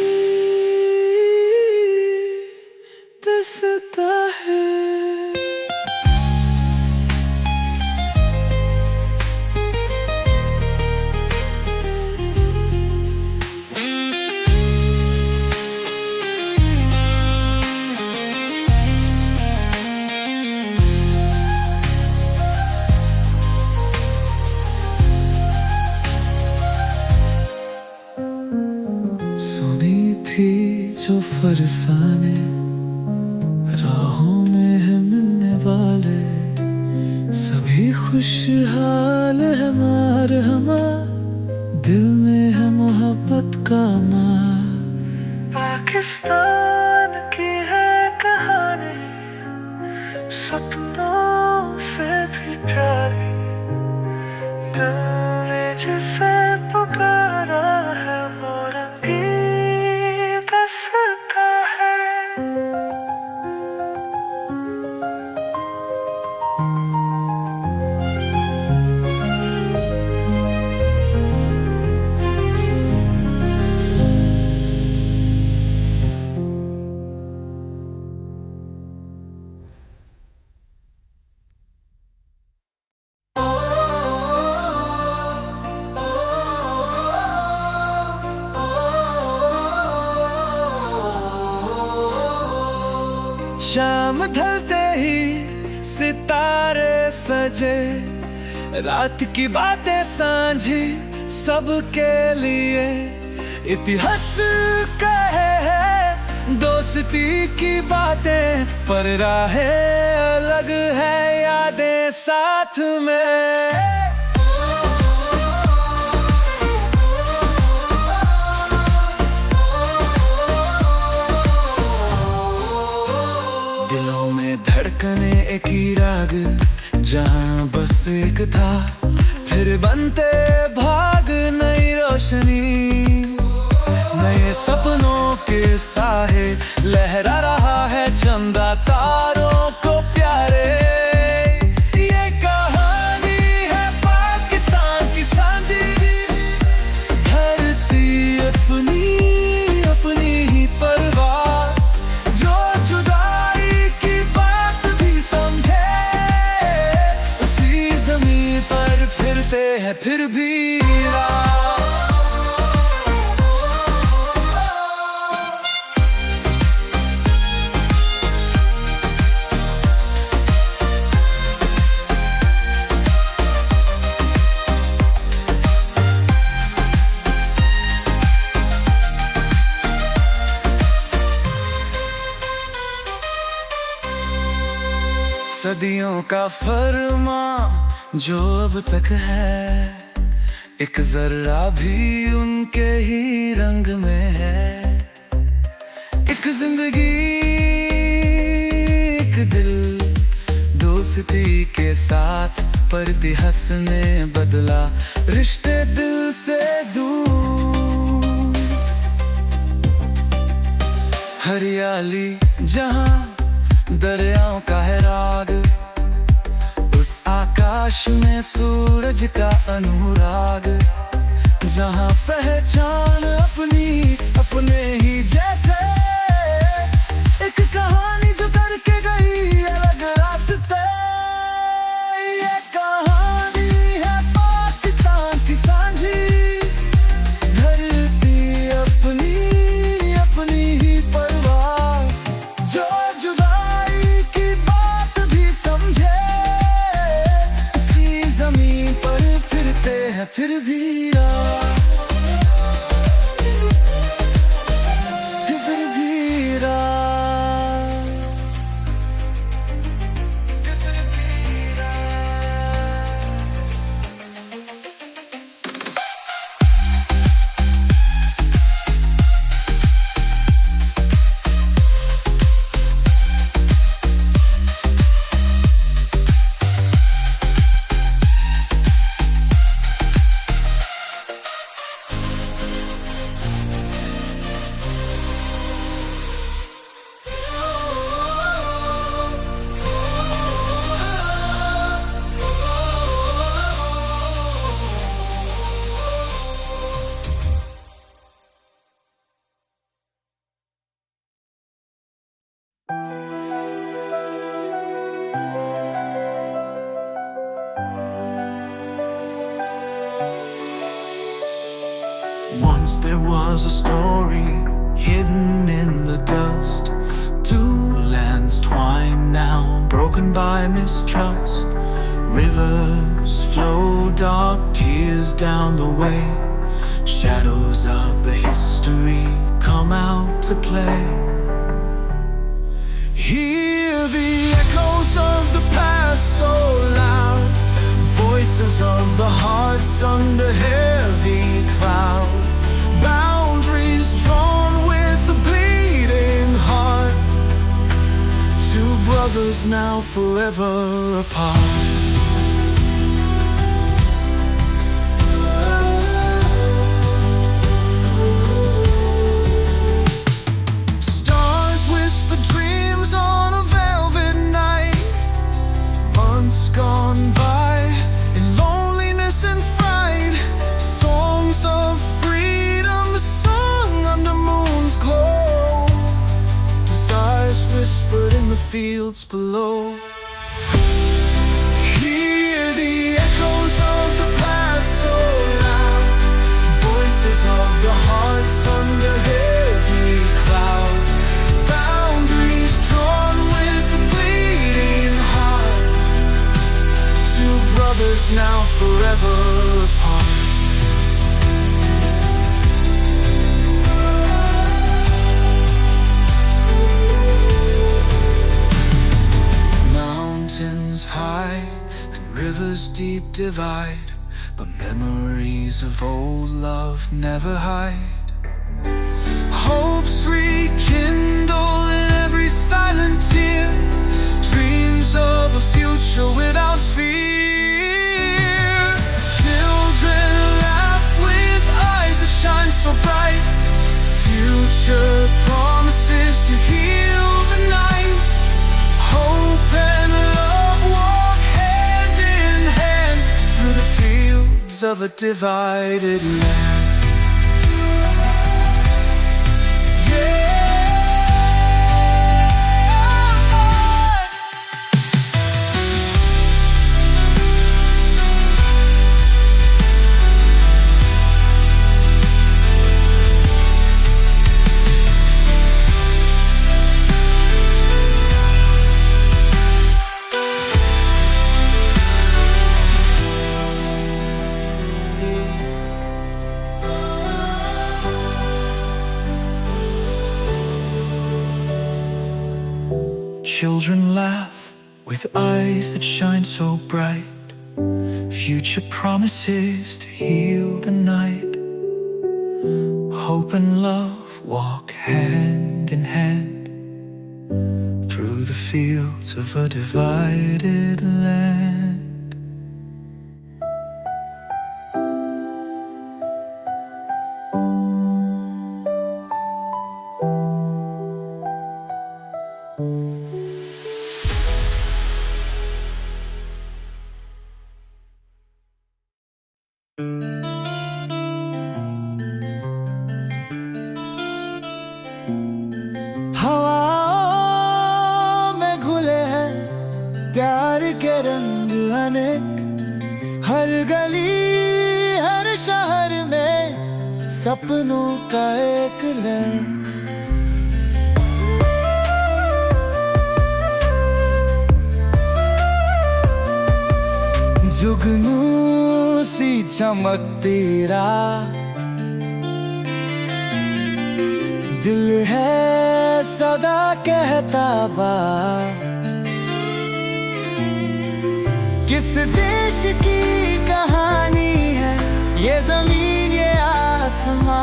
Speaker 1: दस्ता है। जो फरसाने, राहों में है मिलने वाले, सभी खुशहाल है मार हमार, दिल में है मोहब्बत का मार। पाकिस्तान की है कहानी, सपनों से भी प्यारी, दिल ने जिसे पुकारा है वो रंगीन दस्ता है। शाम ढलते ही सितारे सजे, रात की बातें सांझी सबके लिए, इतिहास कहे है दोस्ती की बातें, पर राहें अलग है यादें साथ में। धड़कने एक ही राग, जहाँ बस एक था, फिर बनते भाग नई रोशनी, नए सपनों के साहे, लहरा रहा है चंदा तारों को प्यारे। ये कहानी है पाकिस्तान की सांझी, धरती अपनी अपनी ही परवास, जो जुदाई की बात भी समझे, उसी जमीन पर फिरते हैं फिर भी रास।
Speaker 2: सदियों का फरमा जो अब तक है, एक जर्रा भी उनके ही रंग में है। एक जिंदगी, एक दिल, दोस्ती के साथ पर इतिहास ने बदला रिश्ते दिल से दूर। हरियाली जहां दरियाओं का है राग, उस आकाश में सूरज का अनुराग, जहां पहचान अपनी अपने ही जैसे, एक कहानी जो करके गई अलग रास्ते। ये कहानी है पाकिस्तान की सांझी, धरती अपनी अपनी ही परवास, जो जुदाई की बात भी समझे, उसी जमीन पर फिरते हैं फिर भी
Speaker 1: Once there was a story hidden in the dust, two lands twined now, broken by mistrust. Rivers flow dark tears down the way, shadows of the history come out to play. Hear the echoes of the past so loud, voices of the hearts under heavy cloud, boundaries drawn with the bleeding heart, two brothers now forever apart. Stars whisper dreams on a velvet night, months gone by in loneliness and fright, songs of freedom sung under moon's glow, desires whispered in the fields below. Hear the echoes of the past so loud, voices of the hearts under heavy cloud, boundaries drawn with the bleeding heart, two brothers now forever apart. Mountains high and rivers deep divide, but memories of old love never hide. Hopes rekindle in every silent tear, dreams of a future without fear. Children laugh with eyes that shine so bright, future promises to heal the night. Hope and love walk hand in hand through the fields of a divided land. with eyes that shine so bright. Future promises to heal the night. Hope and love walk hand in hand through the fields of a divided land. हवाओं में घुले हैं प्यार के रंग अनेक, हर गली हर शहर में सपनों का एक लेख। जुगनू सी चमकती रात, दिल है सदा कहता बात। किस देश की कहानी है ये ज़मीन ये आसमान,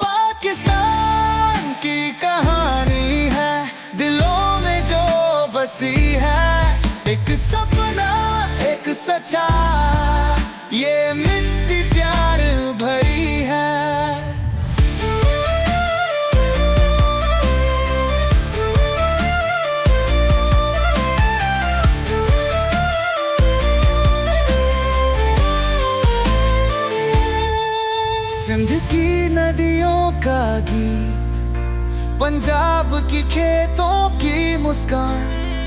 Speaker 1: पाकिस्तान की कहानी है दिलों में जो बसी है। एक सपना एक सच्चा ये मिट्टी प्यार भरी है। सिंध की नदियों का गीत, पंजाब की खेतों की मुस्कान,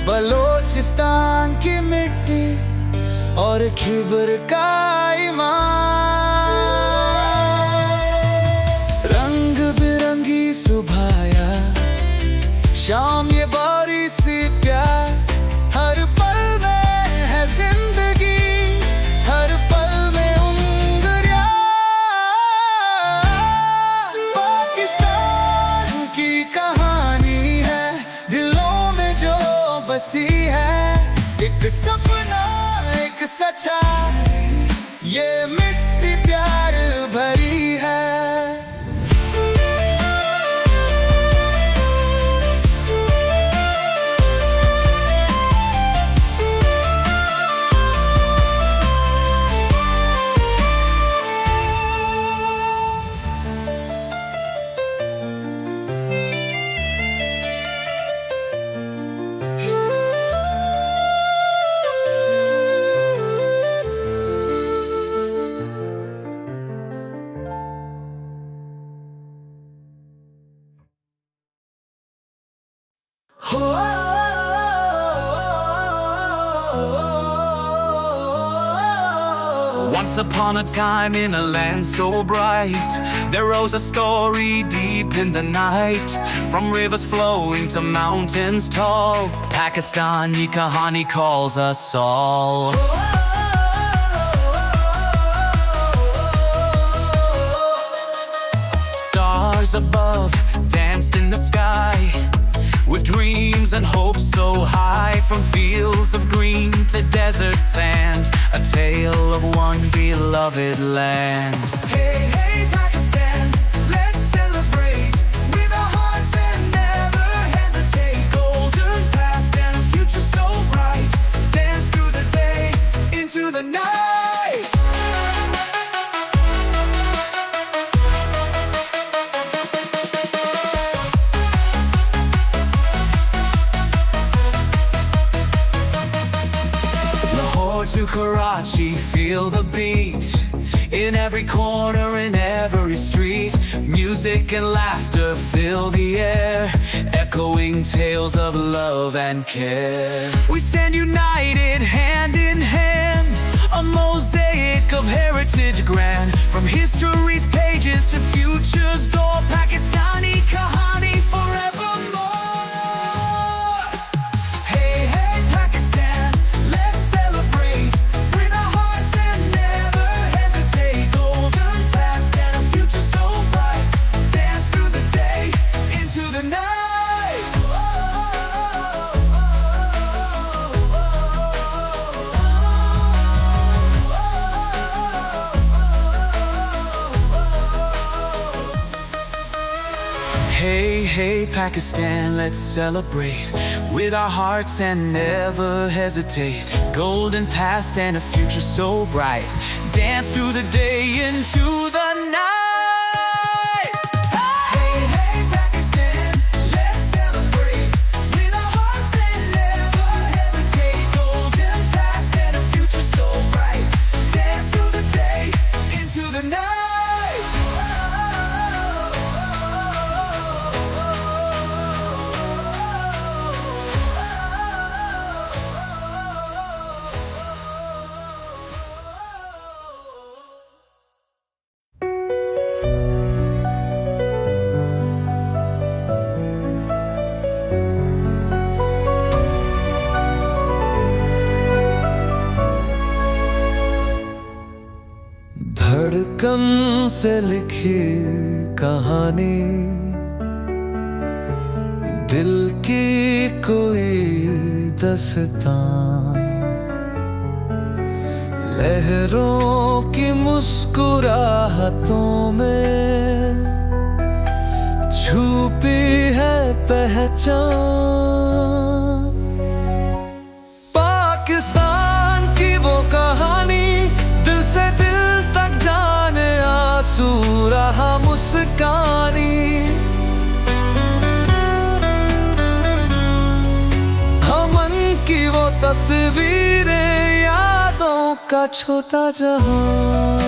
Speaker 1: बलोचिस्तान की मिट्टी और खिबर का ईमान। रंग बिरंगी सुबह या शाम ये बारिश सी प्यार, हर पल में है जिंदगी, हर पल में उंगलियां। पाकिस्तान की कहानी है दिलों में जो बसी है। एक सपना एक सच्चा ये मिट्टी प्यार भरी है।
Speaker 2: Once upon a time in a land so bright, there rose a story deep in the night. From rivers flowing to mountains tall, Pakistani kahani calls us all. Stars above danced in the sky, with dreams and hopes so high. From fields of green to desert sand, a tale of one beloved land.
Speaker 1: Hey, hey, Pakistan, let's celebrate with our hearts and never hesitate. Golden past and a future so bright, dance through the day into the night.
Speaker 2: To Karachi, feel the beat in every corner, in every street. Music and laughter fill the air, echoing tales of love and care. We stand united, hand in hand, a mosaic of heritage grand. From history's pages to future's door, Pakistani kahani forevermore. Hey, hey, Pakistan, let's celebrate with our hearts and never hesitate. Golden past and a future so bright, dance through the day into the night. Whoa. hey Pakistan, let's celebrate with our hearts and never hesitate. Golden past and a future so bright. Dance through the day into the night. Hey, hey Pakistan, let's celebrate with our hearts and never hesitate. Golden past and a future so bright. Dance through the day into the night.
Speaker 1: धड़कन से लिखी कहानी, दिल की कोई दस्तां, लहरों की मुस्कुराहटों में छुपी है पहचान। पाकिस्तान की वो कहानी, दिल से दिल तक जाने आंसू रहा मुस्कानी। हमन की वो तस्वीरें, यादों का छोटा जहां,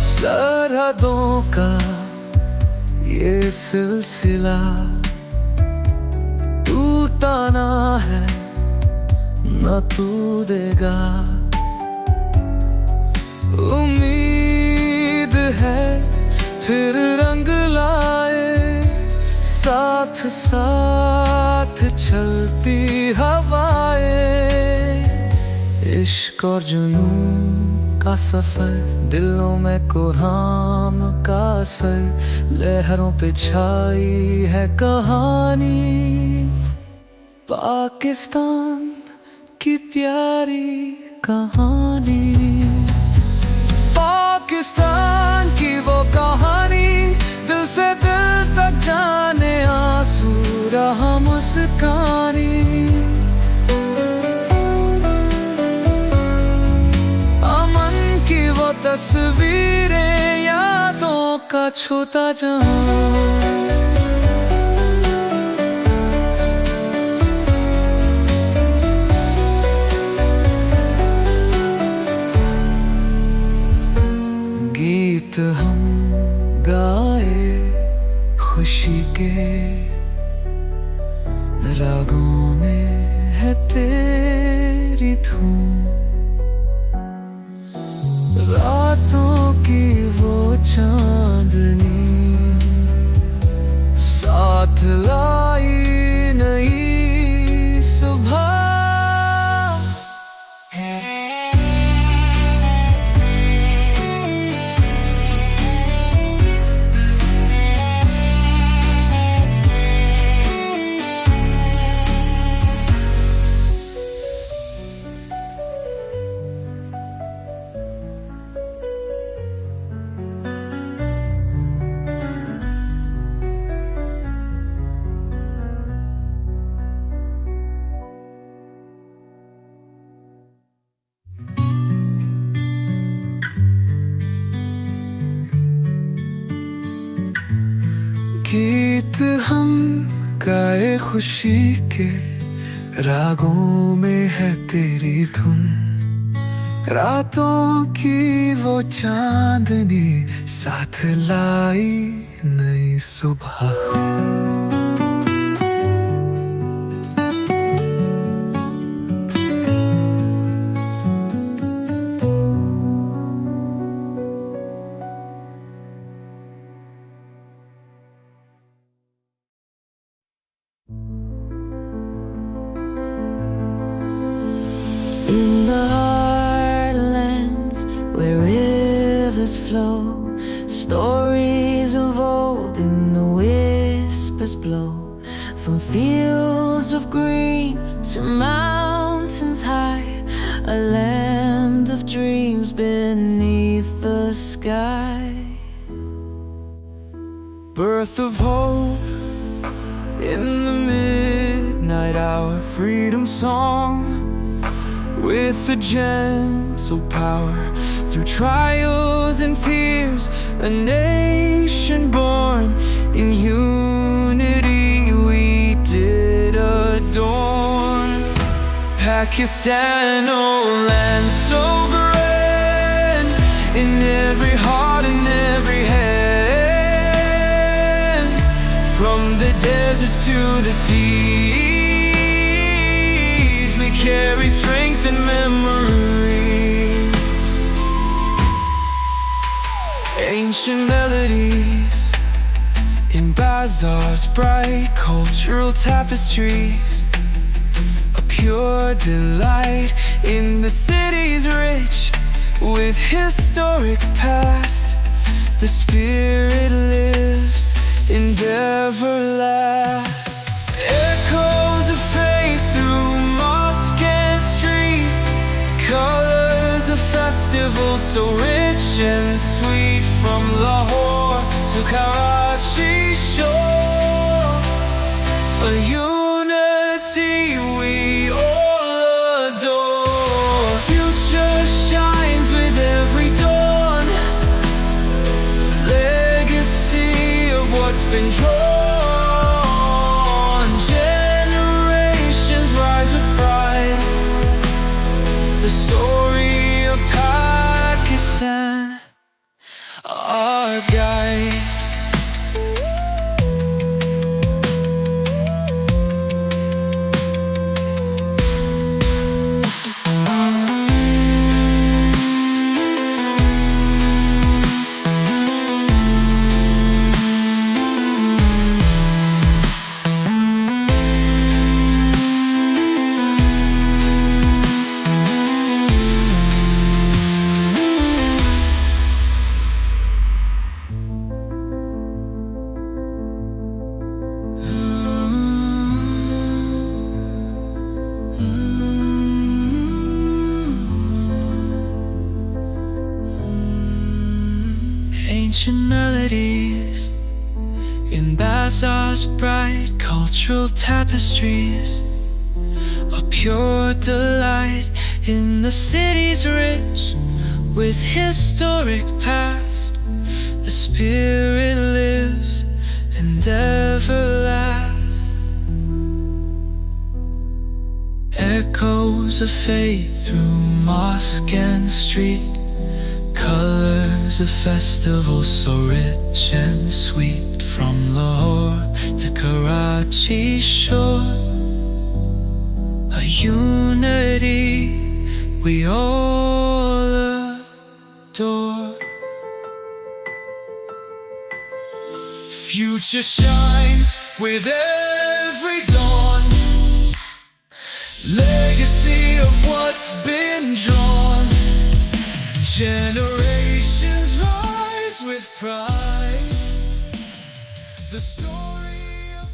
Speaker 1: सरहदों का ये सिलसिला टूटा ना है न टूटेगा। उम्मीद है फिर रंग लाए, साथ साथ चलती हवाएं। इश्क और जुनून का सफर, दिलों में कुरान का असर, लहरों पे छाई है कहानी। पाकिस्तान की प्यारी कहानी, पाकिस्तान की वो कहानी, दिल से दिल तक जाने आंसू रहा मुस्कानी। अमन की वो तस्वीरें, यादों का छोटा जहां, गीत हम गाए खुशी के, रागों में है तेरी धूम। रातों की वो चांदनी साथ लाई नई सुबह। गीत हम गाए खुशी के, रागों में है तेरी धुन। रातों की वो चांदनी साथ लाई नई सुबह।
Speaker 3: In the heartlands where rivers flow, stories of old in the whispers blow. From fields of green to mountains high, a land of dreams beneath the sky.
Speaker 1: birth of hope in the midnight hour. Freedom song with a gentle power. Through trials and tears, a nation born in unity we did adorn. Pakistan, oh land so grand, in every heart and every hand. From the deserts to the seas, we carry strength and memories. Ancient melodies in bazaars, bright cultural tapestries. A pure delight in the cities rich with historic past. The spirit lives, endeavor lasts. Echoes of faith through mosque and street. Colors of festival so rich and sweet. From Lahore to Karachi shore, a unity we all adore. Future shines with every dawn, legacy of what's been drawn. Generations rise with pride, the story of Pakistan, our guide. Ancient melodies in bazaars, bright cultural tapestries. A pure delight in the cities rich with historic past. The spirit lives and ever lasts. Echoes of faith through mosque and street. Colors of festival so rich and sweet. From Lahore to Karachi shore, a unity we all adore. Future shines with every dawn, legacy of what's been drawn. Generations rise with pride, the story of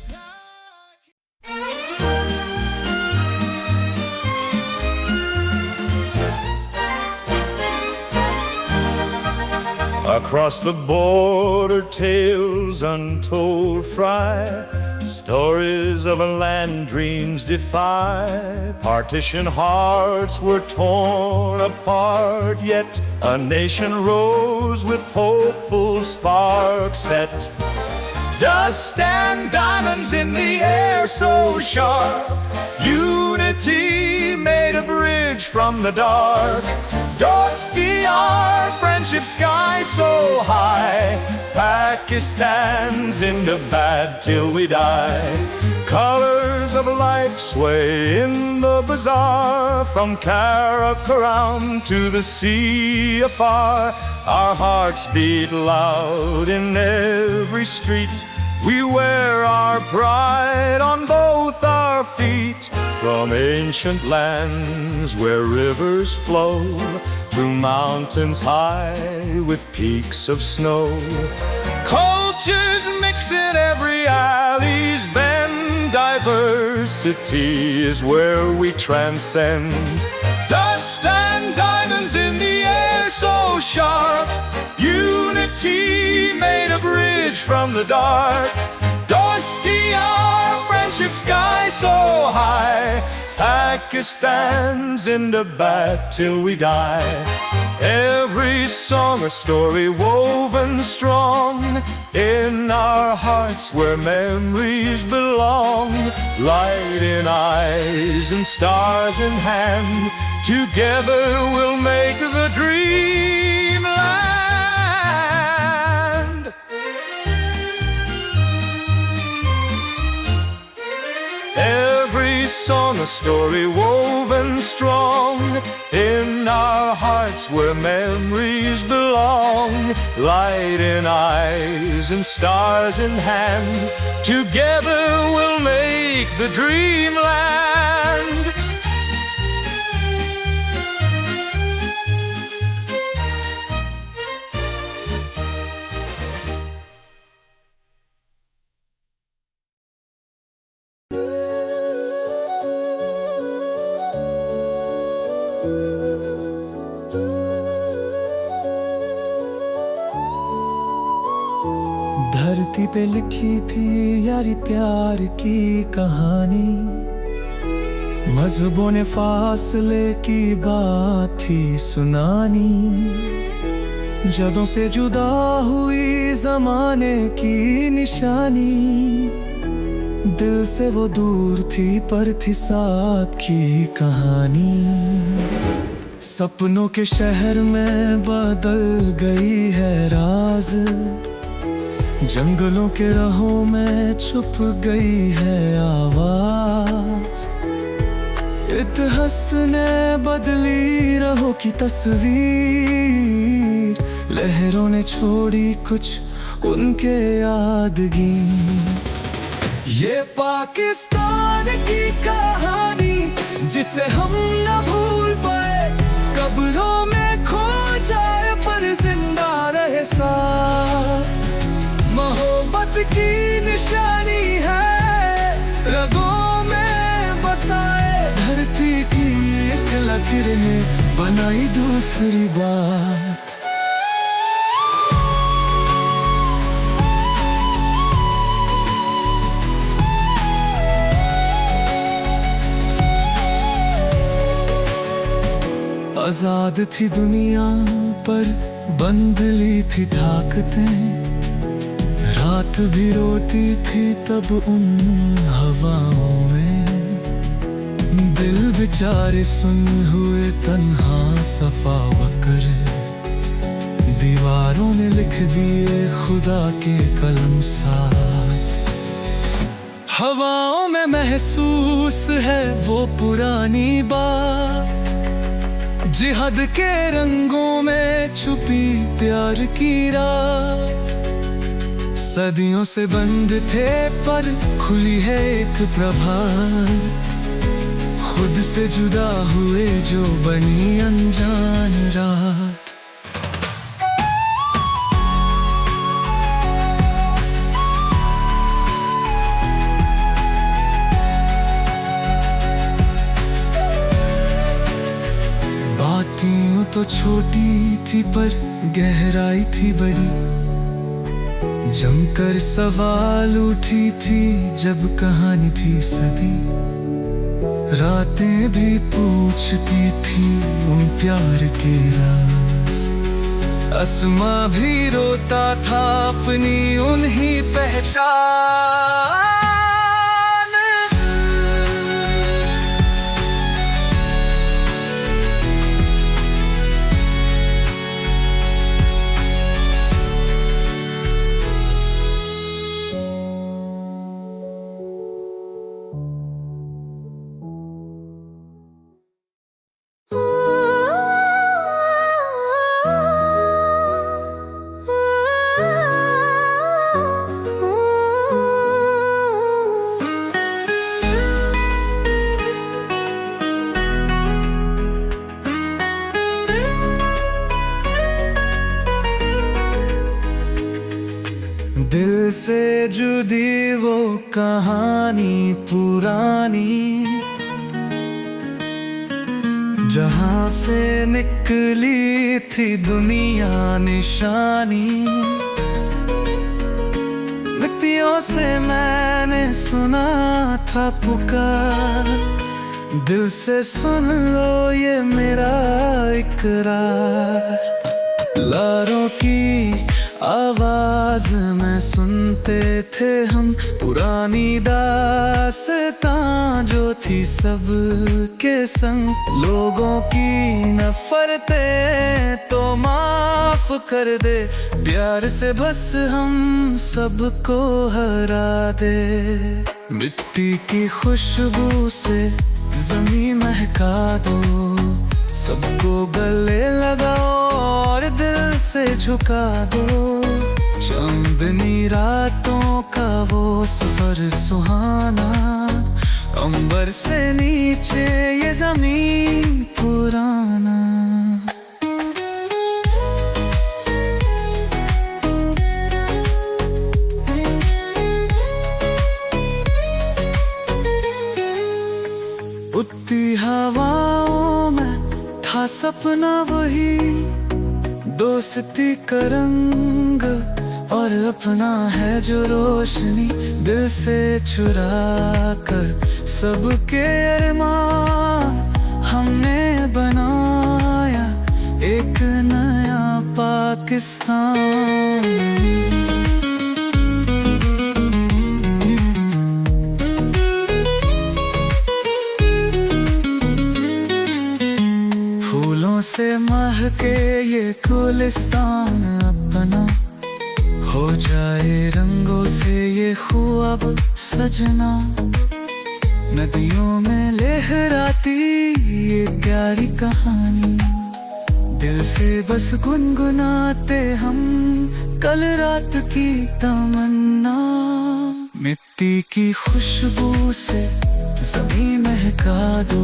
Speaker 4: Across the border, tales untold fry, stories of a land dreams defy. Partition hearts were torn apart, yet a nation rose with hopeful sparks set. Dust and diamonds in the air so sharp, unity made a bridge from the dark. Dosti, our friendship sky so high, Pakistan's in the bad till we die. Colors of life sway in the bazaar, from Karakoram to the sea afar. Our hearts beat loud in every street. We wear our pride on both our feet. From ancient lands where rivers flow to mountains high with peaks of snow. Cultures mix in every alley's bend diverse. Diversity is where we transcend. Dust and diamonds in the air so sharp. Unity made a bridge from the dark. Dosti, our friendship sky so high. Pakistan's in the bad till we die. Every song a story woven strong. In our hearts where memories belong. Light in eyes and stars in hand. Together we'll make the dream land. Every song a story woven strong. In our hearts where memories belong. Light in eyes and stars in hand. Together we'll make the dream land.
Speaker 1: धरती पे लिखी थी यारी प्यार की कहानी। मजहबों ने फासले की बात थी सुनानी। जदों से जुदा हुई जमाने की निशानी। दिल से वो दूर थी पर थी साथ की कहानी। सपनों के शहर में बदल गई है राज। जंगलों के राहों में छुप गई है आवाज। इतिहास ने बदली राहों की तस्वीर। लहरों ने छोड़ी कुछ उनके यादगी। ये पाकिस्तान की कहानी जिसे हम न भूल पाए। कब्रों में खो जाए पर जिंदा रहे साथ। मोहब्बत की निशानी है रगों में बसाए। धरती की एक लकीर ने बनाई दूसरी बात। आजाद थी दुनिया पर बंद ली थी ताकतें। रात भी रोती थी तब उन हवाओं में। दिल बेचारे सुन हुए तन्हा सफा वकर। दीवारों ने लिख दिए खुदा के कलम साथ। हवाओं में महसूस है वो पुरानी बात। जिहाद के रंगों में छुपी प्यार की रात। सदियों से बंद थे पर खुली है एक प्रभात। खुद से जुदा हुए जो बनी अनजान रात। बातें तो छोटी थी पर गहराई थी बड़ी। जमकर सवाल उठी थी जब कहानी थी सदी। रातें भी पूछती थी उन प्यार के राज। आसमां भी रोता था अपनी उन्हीं पहचान। जुदी वो कहानी पुरानी, जहां से निकली थी दुनिया निशानी। मिट्टियों से मैंने सुना था पुकार, दिल से सुन लो ये मेरा इकरार। लारों की आवाज में सुनते थे हम पुरानी दास्तां जो थी सब के संग। लोगों की नफरतें तो माफ कर दे, प्यार से बस हम सबको हरा दे। मिट्टी की खुशबू से ज़मीं महका दो, सबको गले लगाओ और दिल से झुका दो। चांदनी रातों का वो सफर सुहाना, अंबर से नीचे ये ज़मीन पुराना। उड़ती हवाओं में था सपना वही, दोस्ती का रंग और अपना है जो रोशनी। दिल से चुरा कर सबके अरमान हमने बनाया एक नया पाकिस्तान। से महके ये गुलिस्तान अपना, हो जाए रंगों से ये ख्वाब सजना। नदियों में लहराती ये प्यारी कहानी, दिल से बस गुनगुनाते हम कल रात की तमन्ना। मिट्टी की खुशबू से ज़मीं महका दो,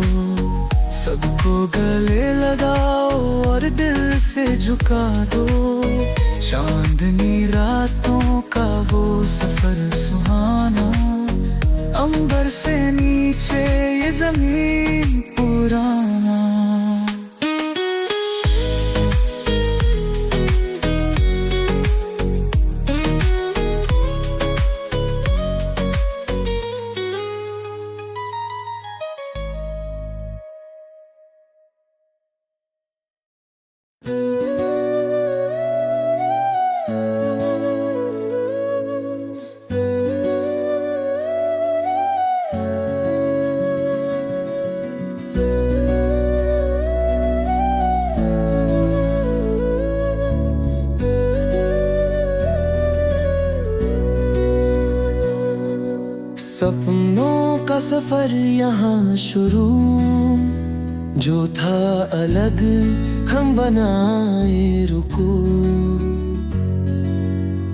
Speaker 1: सबको गले लगाओ और दिल से झुका दो। चांदनी रातों का वो सफर सुहाना, अंबर से नीचे ये ज़मीन पुराना। सपनों का सफर यहाँ शुरू, जो था अलग हम बनाए रुकू।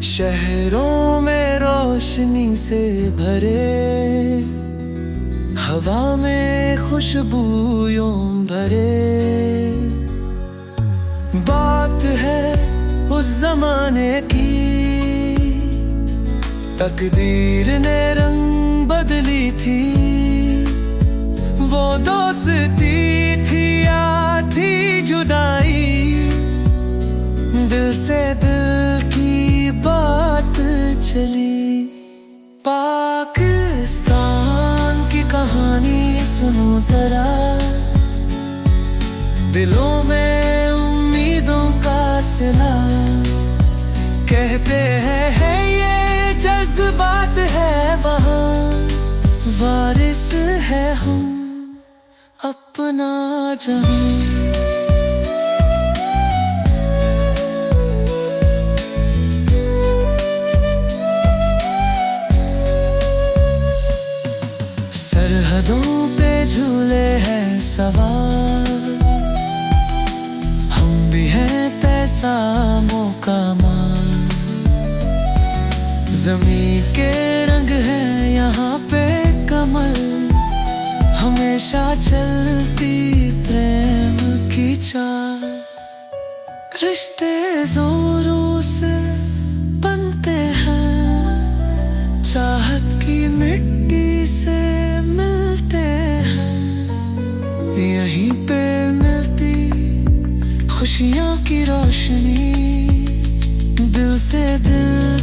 Speaker 1: शहरों में रोशनी से भरे, हवा में खुशबूयों भरे। बात है उस जमाने की, तकदीर ने रंग बदली थी। वो दोस्ती थी या थी जुदाई, दिल से दिल की बात चली। पाकिस्तान की कहानी सुनो जरा, दिलों में उम्मीदों का सिला। कहते हैं ये जज्बात है वहाँ, वारिस है हम अपना जहां। सरहदों पे झूले हैं सवार, हम भी हैं पैसा मौका मार। ज़मीन के रंग हैं यहाँ पे कमल, हमेशा चलती प्रेम की चाल। रिश्ते जोरों से बनते हैं, खुशियों की रोशनी दिल से दिल